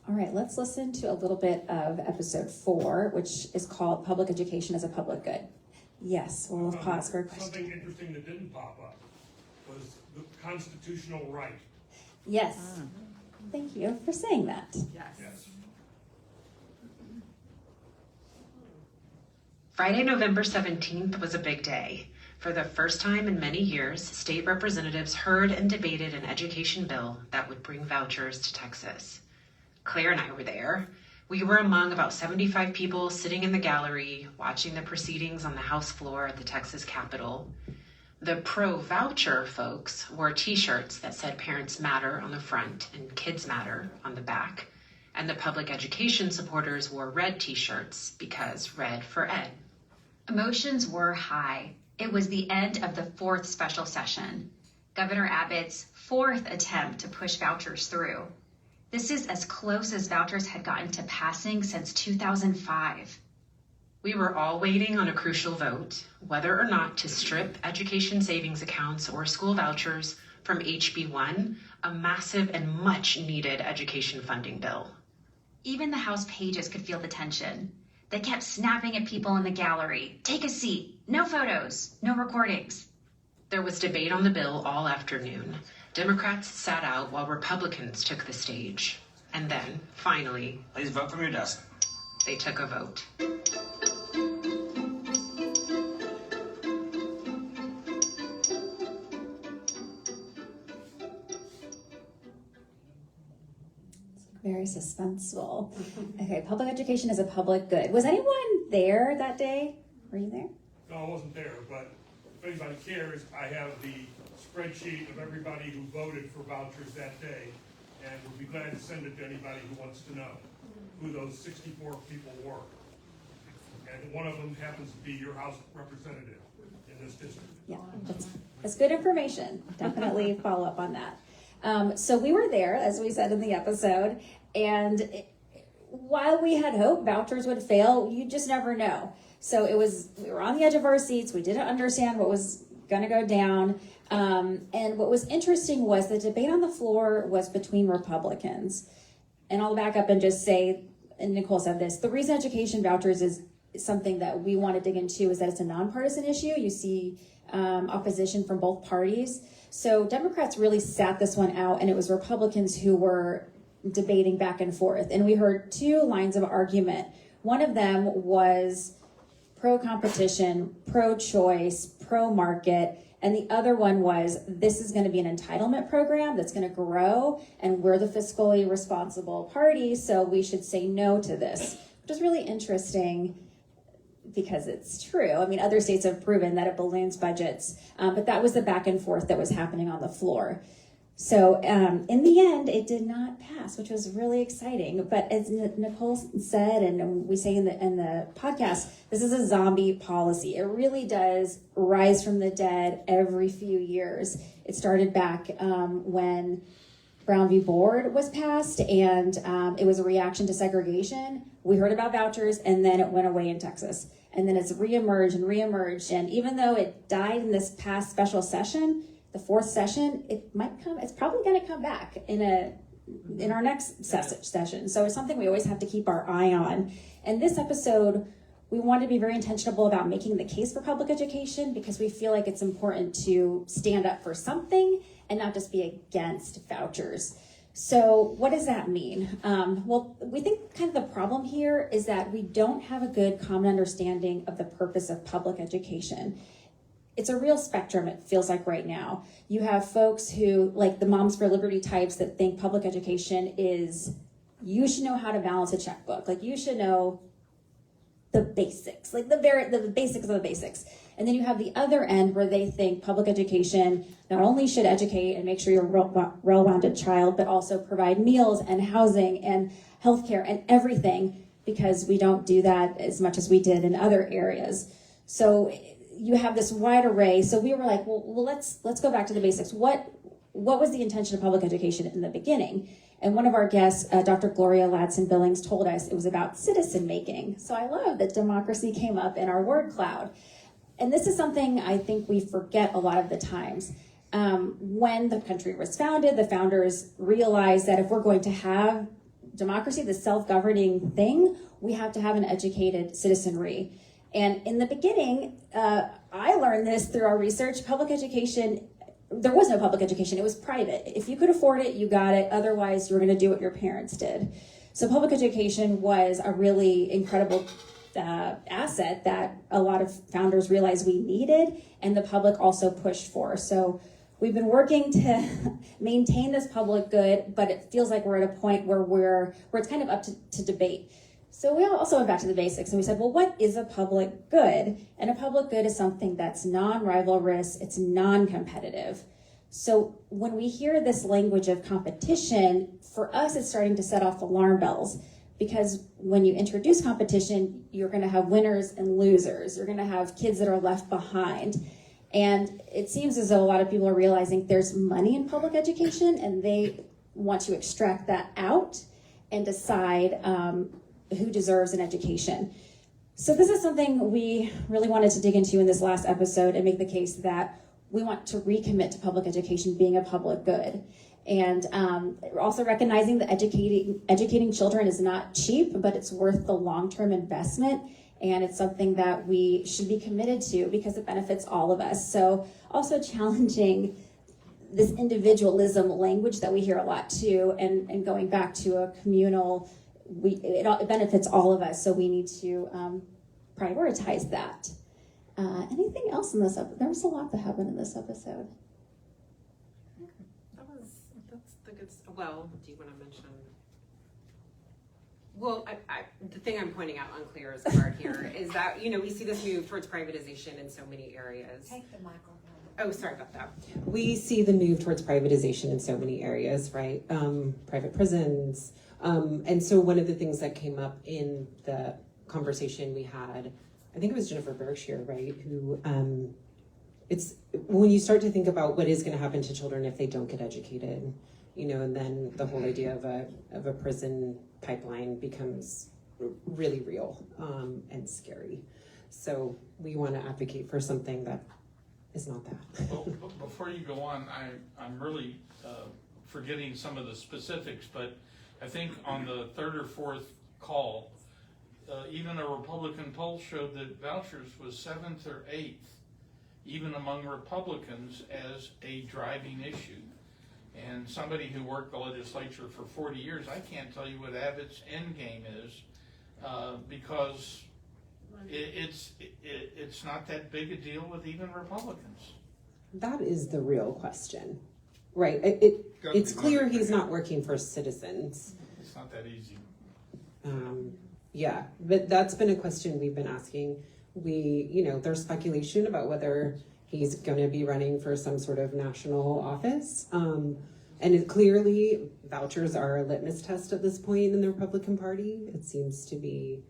All right, let's listen to a little bit of episode 4, which is called Public Education as a Public Good. Yes, we'll pause for a question. Something interesting that didn't pop up was the constitutional right. Yes. Thank you for saying that. Yes. Friday, November 17th was a big day. For the first time in many years, state representatives heard and debated an education bill that would bring vouchers to Texas. Claire and I were there. We were among about 75 people sitting in the gallery, watching the proceedings on the House floor at the Texas Capitol. The pro-voucher folks wore t-shirts that said Parents Matter on the front and Kids Matter on the back. And the public education supporters wore red t-shirts because red for ed. Emotions were high. It was the end of the 4th special session, Governor Abbott's 4th attempt to push vouchers through. This is as close as vouchers had gotten to passing since 2005. We were all waiting on a crucial vote, whether or not to strip education savings accounts or school vouchers from HB1, a massive and much needed education funding bill. Even the House pages could feel the tension. They kept snapping at people in the gallery. Take a seat. No photos. No recordings. There was debate on the bill all afternoon. Democrats sat out while Republicans took the stage. And then, finally, please vote from your desk. They took a vote. Very suspenseful. Okay, public education is a public good. Was anyone there that day? Were you there? No, I wasn't there, but if anybody cares, I have the spreadsheet of everybody who voted for vouchers that day, and would be glad to send it to anybody who wants to know who those 64 people were. And one of them happens to be your House representative in this district. Yeah, that's good information. Definitely follow up on that. So we were there, as we said in the episode, and while we had hope vouchers would fail, you just never know. So we were on the edge of our seats. We didn't understand what was gonna go down. And what was interesting was the debate on the floor was between Republicans. And I'll back up and just say, and Nicole said this, the reason education vouchers is something that we want to dig into is that it's a nonpartisan issue. You see opposition from both parties. So Democrats really sat this one out, and it was Republicans who were debating back and forth. And we heard two lines of argument. One of them was pro-competition, pro-choice, pro-market, and the other one was this is going to be an entitlement program that's going to grow, and we're the fiscally responsible party, so we should say no to this, which is really interesting because it's true. I mean, other states have proven that it balloons budgets, but that was the back and forth that was happening on the floor. So in the end, it did not pass, which was really exciting. But as Nicole said, and we say in the podcast, this is a zombie policy. It really does rise from the dead every few years. It started back when Brown v. Board was passed, and it was a reaction to segregation. We heard about vouchers, and then it went away in Texas. And then it's reemerged. And even though it died in this past special session, the fourth session, it's probably going to come back in our next session. So it's something we always have to keep our eye on. And this episode, we want to be very intentional about making the case for public education because we feel like it's important to stand up for something and not just be against vouchers. So what does that mean? Well, we think kind of the problem here is that we don't have a good common understanding of the purpose of public education. It's a real spectrum, it feels like right now. You have folks who, like the Moms for Liberty types, that think public education is, you should know how to balance a checkbook. Like you should know the basics, like the basics of the basics. And then you have the other end where they think public education not only should educate and make sure you're a well-rounded child, but also provide meals and housing and healthcare and everything, because we don't do that as much as we did in other areas. So you have this wide array. So we were like, well, let's go back to the basics. What was the intention of public education in the beginning? And one of our guests, Dr. Gloria Ladson-Billings, told us it was about citizen making. So I love that democracy came up in our word cloud. And this is something I think we forget a lot of the times. When the country was founded, the founders realized that if we're going to have democracy, the self-governing thing, we have to have an educated citizenry. And in the beginning, I learned this through our research, public education, there was no public education, it was private. If you could afford it, you got it. Otherwise, you were gonna do what your parents did. So public education was a really incredible asset that a lot of founders realized we needed, and the public also pushed for. So we've been working to maintain this public good, but it feels like we're at a point where it's kind of up to debate. So we also went back to the basics and we said, well, what is a public good? And a public good is something that's non-rivalrous, it's non-competitive. So when we hear this language of competition, for us, it's starting to set off alarm bells, because when you introduce competition, you're going to have winners and losers. You're going to have kids that are left behind. And it seems as though a lot of people are realizing there's money in public education, and they want to extract that out and decide who deserves an education. So this is something we really wanted to dig into in this last episode and make the case that we want to recommit to public education being a public good. And also recognizing that educating children is not cheap, but it's worth the long-term investment. And it's something that we should be committed to because it benefits all of us. So also challenging this individualism language that we hear a lot too, and going back to a communal, it benefits all of us. So we need to prioritize that. Anything else in this episode? There was a lot that happened in this episode. That's the good stuff. Well, do you want to mention? Well, the thing I'm pointing out unclear as part here is that, we see this move towards privatization in so many areas. Take the microphone. Oh, sorry about that. We see the move towards privatization in so many areas, right? Private prisons. And so one of the things that came up in the conversation we had, I think it was Jennifer Berkshire, right? Who, it's when you start to think about what is going to happen to children if they don't get educated, and then the whole idea of a prison pipeline becomes really real and scary. So we want to advocate for something that is not that. Well, before you go on, I'm really forgetting some of the specifics, but I think on the third or fourth call, even a Republican poll showed that vouchers was 7th or 8th, even among Republicans, as a driving issue. And somebody who worked the legislature for 40 years, I can't tell you what Abbott's end game is, because it's not that big a deal with even Republicans. That is the real question, right? It's clear he's not working for citizens. It's not that easy. Yeah, but that's been a question we've been asking. There's speculation about whether he's going to be running for some sort of national office. And clearly, vouchers are a litmus test at this point in the Republican Party. It seems to be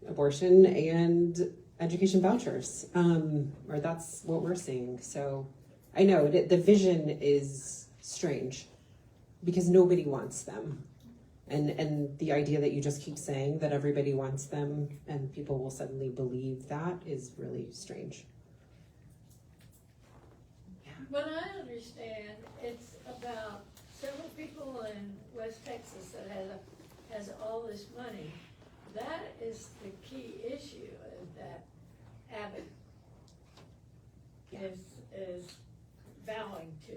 abortion and education vouchers, or that's what we're seeing. So I know the vision is strange because nobody wants them. And the idea that you just keep saying that everybody wants them and people will suddenly believe that is really strange. But I understand it's about several people in West Texas that has all this money. That is the key issue that Abbott is vowing to.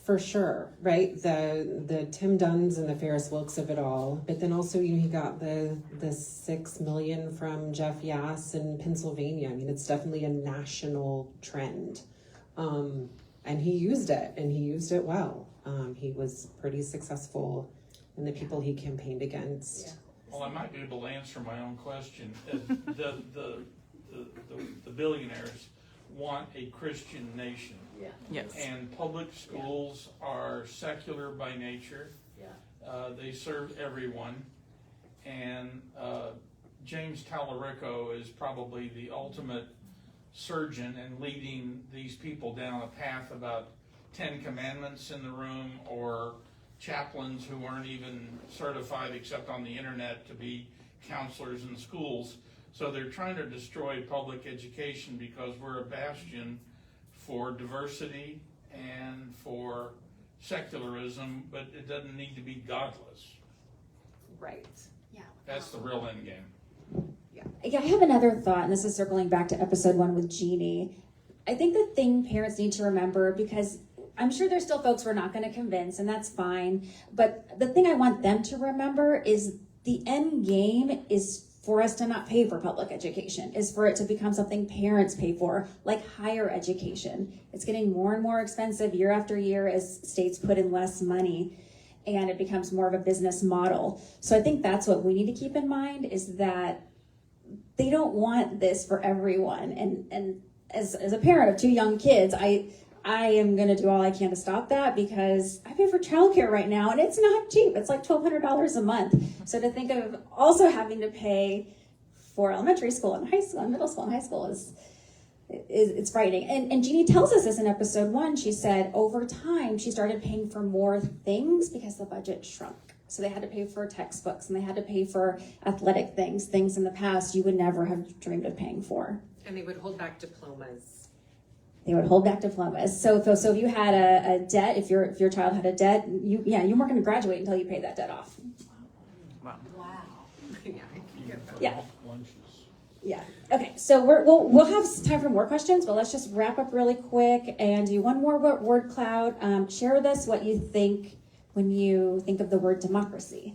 For sure, right? The Tim Dunns and the Ferris Wilks of it all, but then also he got the $6 million from Jeff Yass in Pennsylvania. I mean, it's definitely a national trend, and he used it, and he used it well. He was pretty successful in the people he campaigned against. Yeah. Well, I might be able to answer my own question. The billionaires want a Christian nation. Yeah. Yes. And public schools are secular by nature. Yeah. They serve everyone. And James Tallarico is probably the ultimate surgeon in leading these people down a path about 10 commandments in the room, or chaplains who aren't even certified except on the internet to be counselors in schools. So they're trying to destroy public education because we're a bastion for diversity and for secularism, but it doesn't need to be godless. Right. Yeah. That's the real end game. Yeah, I have another thought, and this is circling back to episode 1 with Jeannie. I think the thing parents need to remember, because I'm sure there's still folks we're not going to convince, and that's fine, but the thing I want them to remember is the end game is for us to not pay for public education, is for it to become something parents pay for, like higher education. It's getting more and more expensive year after year as states put in less money, and it becomes more of a business model. So I think that's what we need to keep in mind, is that they don't want this for everyone. And as a parent of 2 young kids, I am going to do all I can to stop that, because I pay for childcare right now and it's not cheap. It's like $1,200 a month. So to think of also having to pay for elementary school and high school and middle school and high school is it's frightening. And Jeannie tells us this in episode 1. She said over time she started paying for more things because the budget shrunk. So they had to pay for textbooks and they had to pay for athletic things in the past you would never have dreamed of paying for. And they would hold back diplomas. They would hold back diplomas. So if you had a debt, if your child had a debt, you weren't going to graduate until you paid that debt off. Wow. Yeah. Lunches. Yeah. Okay. So we'll have time for more questions, but let's just wrap up really quick and do one more word cloud. Share with us what you think when you think of the word democracy.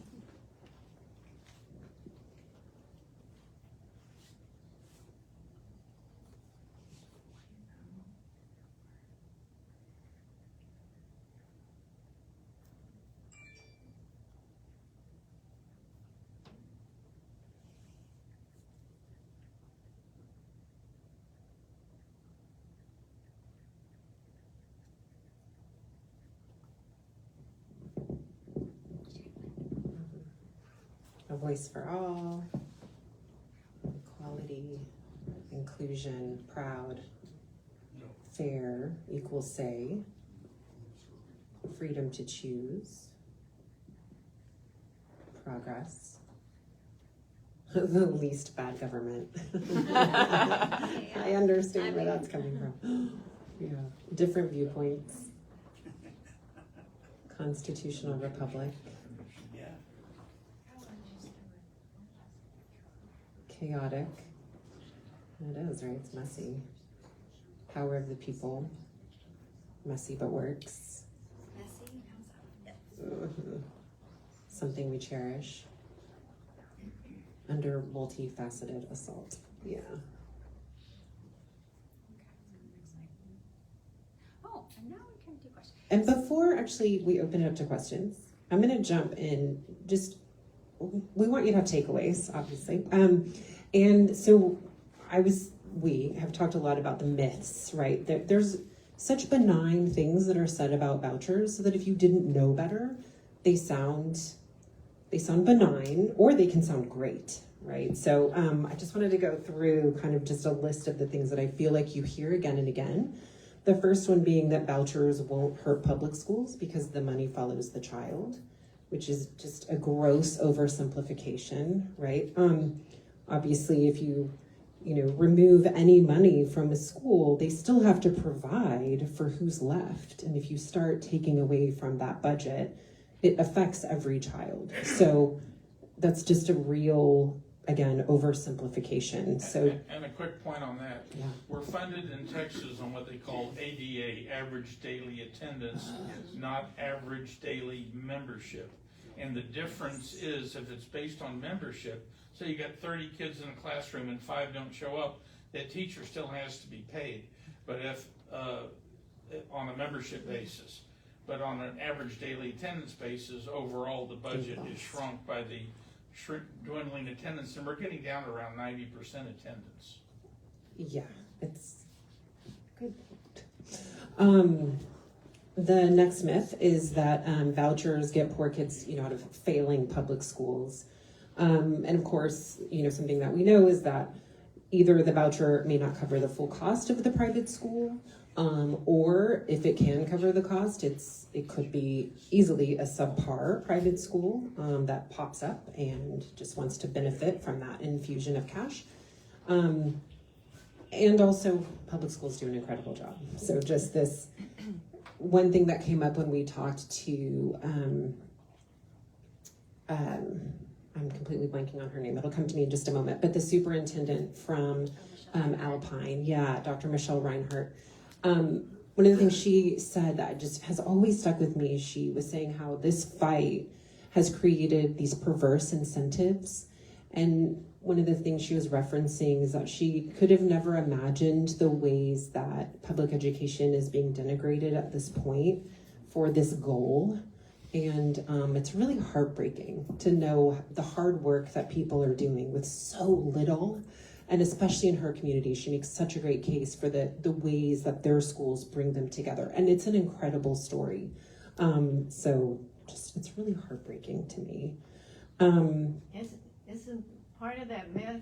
A voice for all, equality, inclusion, proud, fair, equal say, freedom to choose, progress, The least bad government. I understand where that's coming from. Yeah, different viewpoints. Constitutional republic. Chaotic. It is, right? It's messy. Power of the people. Messy but works. Messy? Something we cherish. Under multifaceted assault. Yeah. Oh, and now we can do questions. And before actually we open it up to questions, I'm going to jump in. We want you to have takeaways, obviously. And so we have talked a lot about the myths, right? There's such benign things that are said about vouchers so that if you didn't know better, they sound benign or they can sound great, right? So I just wanted to go through kind of just a list of the things that I feel like you hear again and again. The first one being that vouchers won't hurt public schools because the money follows the child, which is just a gross oversimplification, right? Obviously, if you remove any money from a school, they still have to provide for who's left. And if you start taking away from that budget, it affects every child. So that's just a real, again, oversimplification. So, and a quick point on that. Yeah. We're funded in Texas on what they call ADA, average daily attendance, not average daily membership. And the difference is if it's based on membership, so you got 30 kids in a classroom and 5 don't show up, that teacher still has to be paid. But if on a membership basis, but on an average daily attendance basis, overall the budget is shrunk by the dwindling attendance, and we're getting down to around 90% attendance. yeah, it's good. The next myth is that vouchers get poor kids, out of failing public schools. And of course, something that we know is that either the voucher may not cover the full cost of the private school, or if it can cover the cost, it could be easily a subpar private school that pops up and just wants to benefit from that infusion of cash. And also, public schools do an incredible job. So just this one thing that came up when we talked to, I'm completely blanking on her name. It'll come to me in just a moment. But the superintendent from Alpine, Dr. Michelle Reinhardt. One of the things she said that just has always stuck with me, she was saying how this fight has created these perverse incentives. And one of the things she was referencing is that she could have never imagined the ways that public education is being denigrated at this point for this goal. And it's really heartbreaking to know the hard work that people are doing with so little. And especially in her community, she makes such a great case for the ways that their schools bring them together. And it's an incredible story. So it's really heartbreaking to me. Isn't part of that myth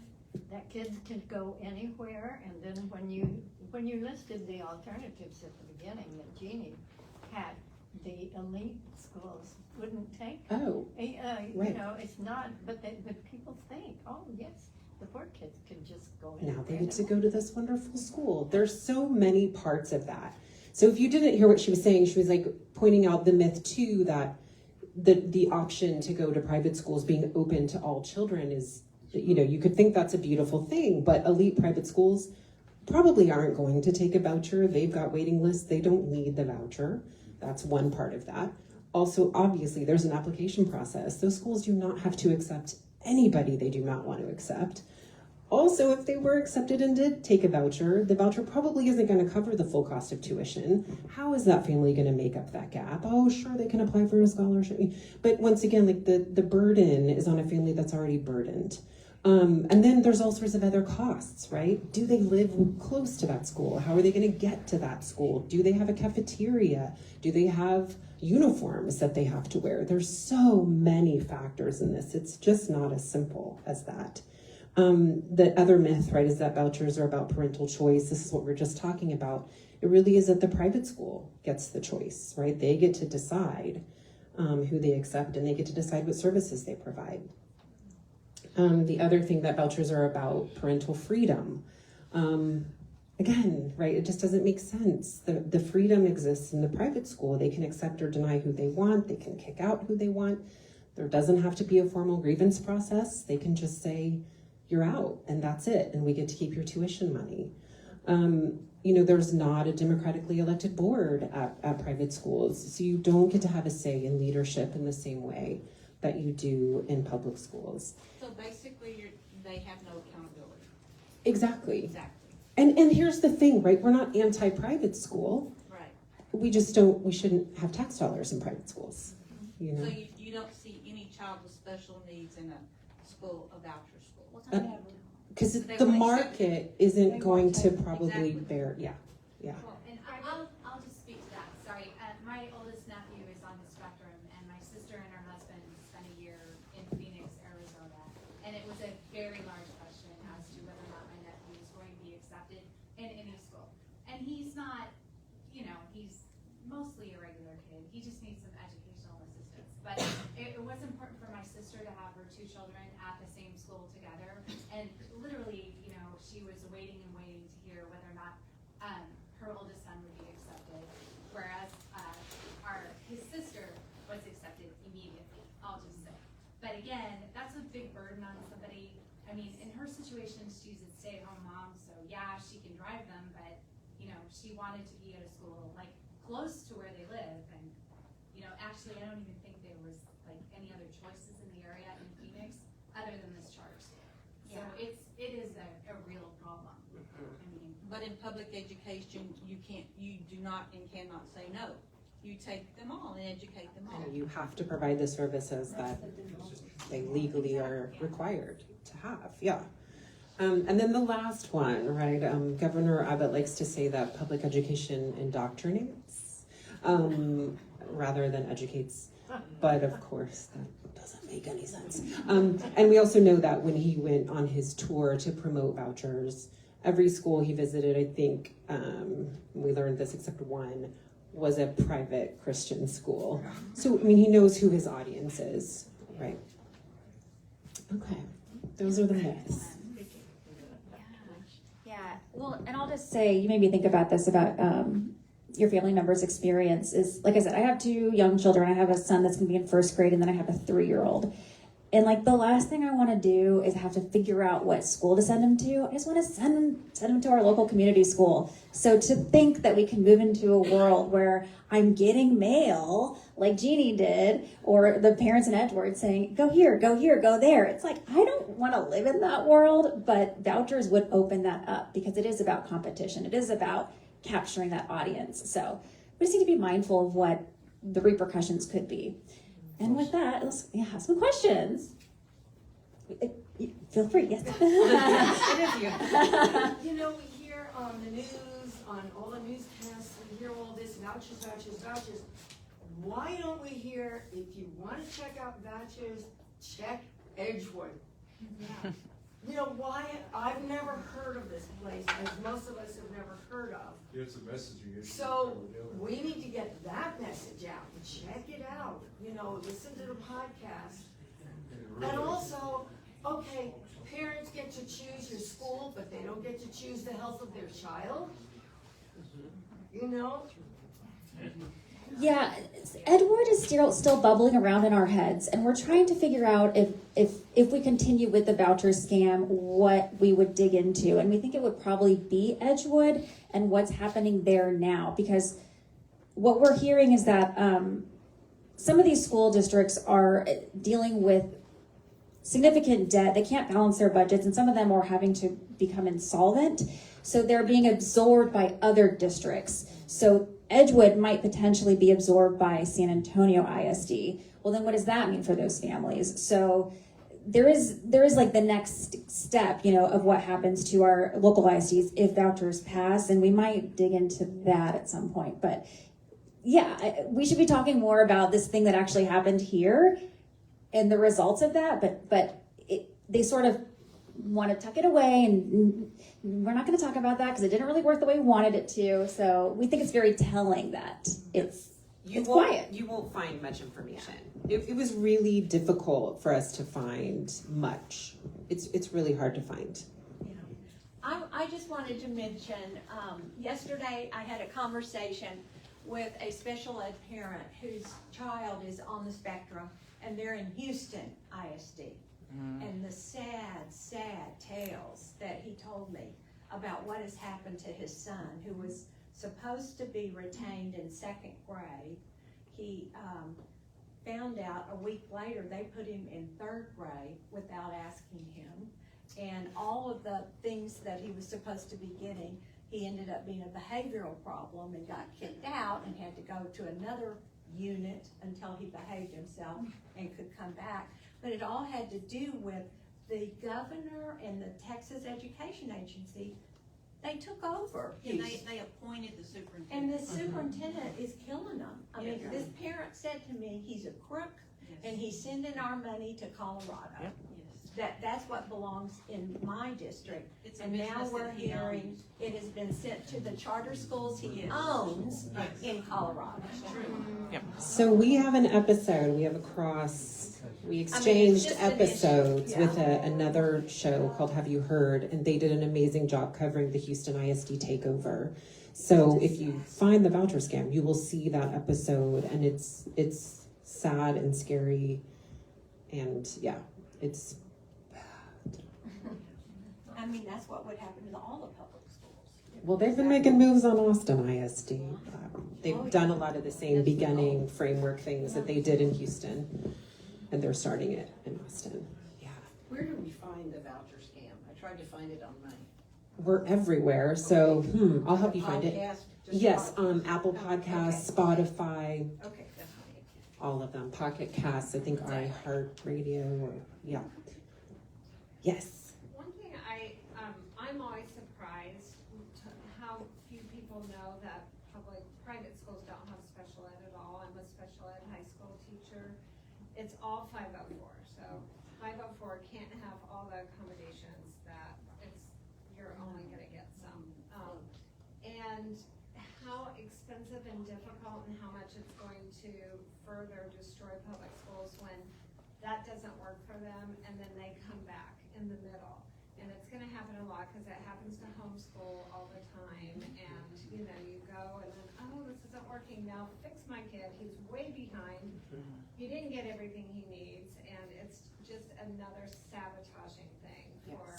that kids can go anywhere? And then when you listed the alternatives at the beginning that Jeannie had, the elite schools wouldn't take. Oh, right. It's not, but people think, oh yes, the poor kids can just go in. Now they get to go to this wonderful school. There's so many parts of that. So if you didn't hear what she was saying, she was like pointing out the myth too that the option to go to private schools being open to all children is, you could think that's a beautiful thing, but elite private schools probably aren't going to take a voucher. They've got waiting lists. They don't need the voucher. That's one part of that. Also, obviously, there's an application process. Those schools do not have to accept anybody they do not want to accept. Also, if they were accepted and did take a voucher, the voucher probably isn't going to cover the full cost of tuition. How is that family going to make up that gap? Oh, sure, they can apply for a scholarship. But once again, like the burden is on a family that's already burdened. And then there's all sorts of other costs, right? Do they live close to that school? How are they going to get to that school? Do they have a cafeteria? Do they have uniforms that they have to wear? There's so many factors in this. It's just not as simple as that. The other myth, right, is that vouchers are about parental choice. This is what we're just talking about. It really is that the private school gets the choice, right? They get to decide who they accept, and they get to decide what services they provide. The other thing that vouchers are about, parental freedom. Again, right, it just doesn't make sense. The freedom exists in the private school. They can accept or deny who they want. They can kick out who they want. There doesn't have to be a formal grievance process. They can just say, you're out, and that's it, and we get to keep your tuition money. There's not a democratically elected board at private schools, so you don't get to have a say in leadership in the same way that you do in public schools. So basically, they have no accountability. Exactly. And here's the thing, right? We're not anti-private school. Right. We shouldn't have tax dollars in private schools. So you don't see any child with special needs in a school, a voucher school? Because the market isn't going to probably bear, yeah. Well, and I'll just speak to that. Sorry, my oldest nephew is on the spectrum, and my sister and her husband spent a year in Phoenix, Arizona, and it was a very large question as to whether or not my nephew is going to be accepted in any school. And he's not, he's mostly a regular kid. He just needs some educational assistance. But it was important for my sister to have her two children at the same school together, and literally, she was waiting and waiting to hear whether or not her oldest son would be accepted, whereas his sister was accepted immediately, I'll just say. But again, that's a big burden on somebody. I mean, in her situation, she's a stay-at-home mom, so yeah, she can drive them, but, she wanted to be at a school, like, close to where they live, and, actually, I don't even think there was, like, any other choices in the area in Phoenix other than this charter school. So it is a real problem. But in public education, you do not and cannot say no. You take them all and educate them all. You have to provide the services that they legally are required to have, yeah. And then the last one, right? Governor Abbott likes to say that public education indoctrinates rather than educates. But of course, that doesn't make any sense. And we also know that when he went on his tour to promote vouchers, every school he visited, I think, we learned this except one, was a private Christian school. So, I mean, he knows who his audience is, right? Okay, those are the myths. Yeah, well, and I'll just say, you made me think about this, about your family member's experience is, like I said, I have two young children. I have a son that's gonna be in first grade, and then I have a 3-year-old. And like the last thing I want to do is have to figure out what school to send him to. I just want to send him to our local community school. So to think that we can move into a world where I'm getting mail like Jeannie did, or the parents in Edgewood saying, go here, go there. It's like, I don't want to live in that world, but vouchers would open that up because it is about competition. It is about capturing that audience. So we just need to be mindful of what the repercussions could be. And with that, let's have some questions. Feel free, yes. You know, we hear on the news, on all the newscasts, we hear all this vouchers. Why don't we hear, if you want to check out vouchers, check Edgewood? Yeah. You know why? I've never heard of this place, as most of us have never heard of. It's a messaging issue. So we need to get that message out. Check it out. You know, listen to the podcast. And also, okay, parents get to choose your school, but they don't get to choose the health of their child. You know? Yeah, Edward is still bubbling around in our heads, and we're trying to figure out if we continue with the voucher scam, what we would dig into. And we think it would probably be Edgewood and what's happening there now, because what we're hearing is that some of these school districts are dealing with significant debt. They can't balance their budgets, and some of them are having to become insolvent. So they're being absorbed by other districts. So Edgewood might potentially be absorbed by San Antonio ISD. Well, then what does that mean for those families? So there is like the next step, you know, of what happens to our local ISDs if vouchers pass, and we might dig into that at some point. But yeah, we should be talking more about this thing that actually happened here and the results of that. But they sort of want to tuck it away, and we're not going to talk about that because it didn't really work the way we wanted it to. So we think it's very telling that it's You It's won't, quiet. You won't find much information. It was really difficult for us to find much. It's really hard to find. I just wanted to mention, yesterday I had a conversation with a special ed parent whose child is on the spectrum, and they're in Houston ISD. And the sad, sad tales that he told me about what has happened to his son, who was supposed to be retained in second grade. He found out a week later they put him in third grade without asking him. And all of the things that he was supposed to be getting, he ended up being a behavioral problem and got kicked out and had to go to another unit until he behaved himself and could come back. But it all had to do with the governor and the Texas Education Agency. They took over. And they appointed the superintendent. And the superintendent is killing them. I mean, this parent said to me, he's a crook, and he's sending our money to Colorado. That's what belongs in my district. It's a And now business we're that he hearing owns. it has been sent to the charter schools he owns in Colorado. So we have an episode. We have a cross. We exchanged just an issue. episodes Yeah. with another show called Have You Heard? And they did an amazing job covering the Houston ISD takeover. So if you find the voucher scam, you will see that episode, and it's sad and scary, and yeah, it's. I mean, that's what would happen to all the public schools. Well, they've been making moves on Austin ISD. They've done a lot of the same beginning framework things that they did in Houston, and they're starting it in Austin. Where do we find the voucher scam? I tried to find it on mine. We're everywhere, so I'll help you find it. Podcast, just Yes, podcast. Apple Podcasts, Spotify, Okay, that's fine. all of them. Pocket Casts, I think iHeartRadio, or yeah. Yes. One thing I'm always surprised to how few people know that private schools don't have special ed at all. I'm a special ed high school teacher. It's all 504, so 504 can't have all the accommodations that you're only gonna get some. And how expensive and difficult and how much it's going to further destroy public schools when that doesn't work for them, and then they come back in the middle. And it's gonna happen a lot, cause it happens to homeschool all the time, and you go and then, oh, this isn't working, now fix my kid, he's way behind. He didn't get everything he needs, and it's just another sabotaging thing for,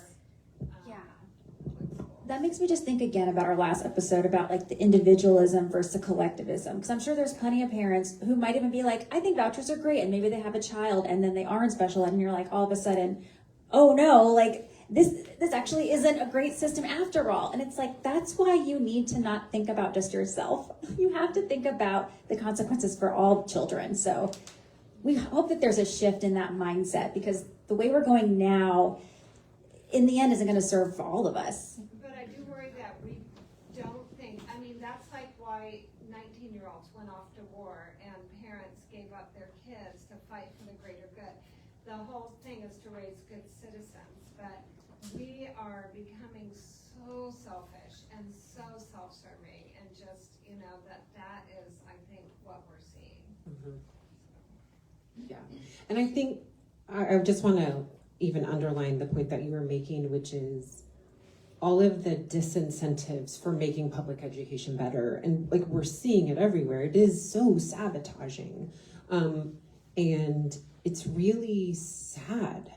That makes me just think again about our last episode about like the individualism versus the collectivism. Because I'm sure there's plenty of parents who might even be like, I think vouchers are great, and maybe they have a child and then they are in special ed, and you're like, all of a sudden, oh no, like this actually isn't a great system after all. And it's like, that's why you need to not think about just yourself. You have to think about the consequences for all children. So we hope that there's a shift in that mindset, because the way we're going now, in the end, isn't going to serve for all of us. But I do worry that we don't think, I mean, that's like why 19-year-olds went off to war and parents gave up their kids to fight for the greater good. The whole thing is to raise good citizens, but we are becoming so selfish and so self-serving, and just, that is, I think, what we're seeing. Yeah, and I think I just want to even underline the point that you were making, which is all of the disincentives for making public education better. And like, we're seeing it everywhere. It is so sabotaging. And it's really sad.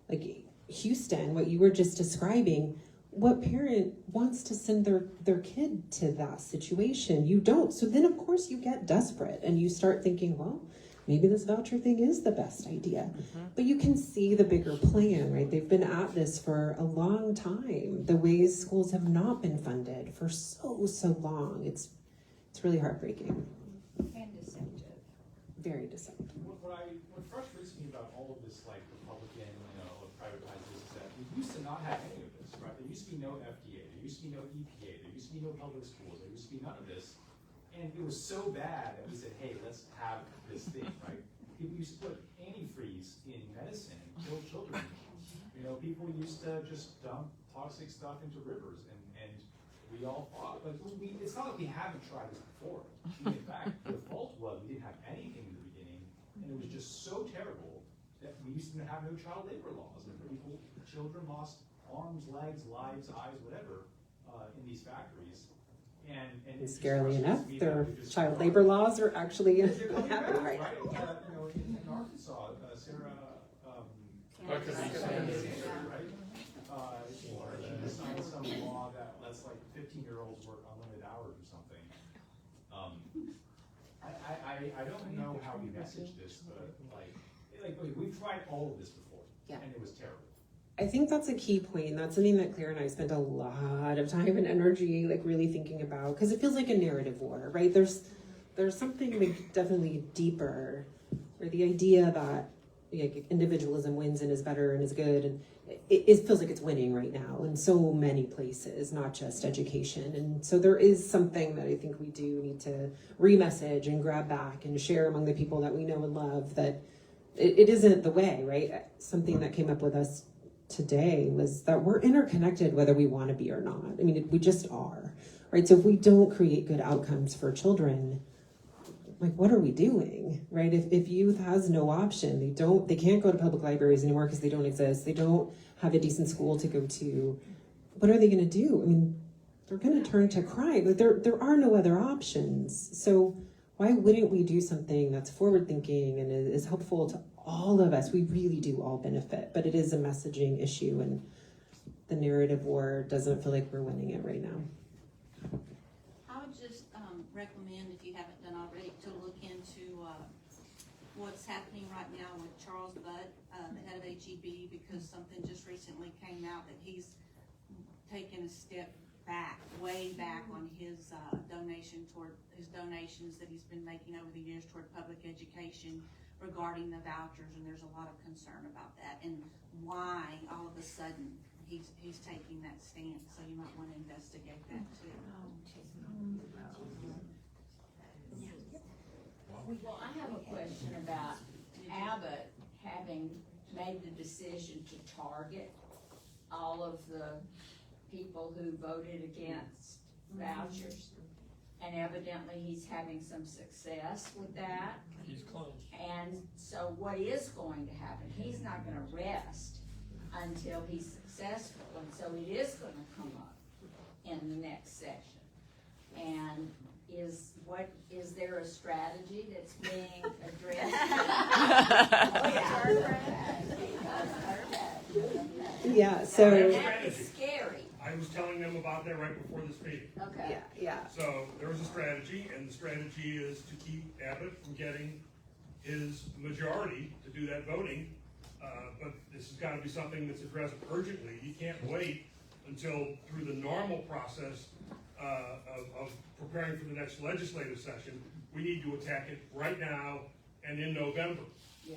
Like Houston, what you were just describing, what parent wants to send their kid to that situation? You don't. So then of course you get desperate and you start thinking, well, maybe this voucher thing is the best idea. But you can see the bigger plan, right? They've been at this for a long time. The ways schools have not been funded for so long. It's really heartbreaking. And deceptive. Very deceptive. What frustrates me about all of this, like Republican, privatized this, is that we used to not have any of this, right? There used to be no FDA, there used to be no EPA, there used to be no public schools, there used to be none of this. And it was so bad that we said, hey, let's have this thing, right? People used to put antifreeze in medicine and kill children. People used to just dump toxic stuff into rivers, and We all fought, but it's not like we haven't tried this before. In fact, the fault was we didn't have anything in the beginning, and it was just so terrible that we used to have no child labor laws, and children lost arms, legs, lives, eyes, whatever, in these factories. And Scarily enough, their child labor laws are actually happening right now. In Arkansas, Sarah, she signed some law that lets like 15-year-olds work unlimited hours or something. I don't know how we message this, but okay, we've tried all of this before, and it was terrible. I think that's a key point. That's something that Claire and I spent a lot of time and energy really thinking about, because it feels like a narrative war, right? There's something definitely deeper, where the idea that individualism wins and is better and is good, and it feels like it's winning right now in so many places, not just education. And so there is something that I think we do need to re-message and grab back and share among the people that we know and love, that it isn't the way, right? Something that came up with us today was that we're interconnected whether we want to be or not. I mean, we just are, right? So if we don't create good outcomes for children, what are we doing, right? If youth has no option, they can't go to public libraries anymore because they don't exist. They don't have a decent school to go to. What are they going to do? I mean, they're going to turn to crime. There are no other options. So why wouldn't we do something that's forward thinking and is helpful to all of us? We really do all benefit, but it is a messaging issue, and the narrative war doesn't feel like we're winning it right now. I would just recommend, if you haven't done already, to look into what's happening right now with Charles Budd, the head of HEB, because something just recently came out that he's taken a step back, way back on his donations that he's been making over the years toward public education regarding the vouchers, and there's a lot of concern about that and why all of a sudden he's taking that stance. So you might want to investigate that too. Well, I have a question about Abbott having made the decision to target all of the people who voted against vouchers. And evidently he's having some success with that. He's close. And so what is going to happen? He's not gonna rest until he's successful, and so it is gonna come up in the next session. And is there a strategy that's being addressed? Yeah, so It's scary. I was telling them about that right before this meeting. Okay. Yeah. So there was a strategy, and the strategy is to keep Abbott from getting his majority to do that voting. But this has got to be something that's addressed urgently. You can't wait until through the normal process of preparing for the next legislative session. We need to attack it right now and in November. Yeah.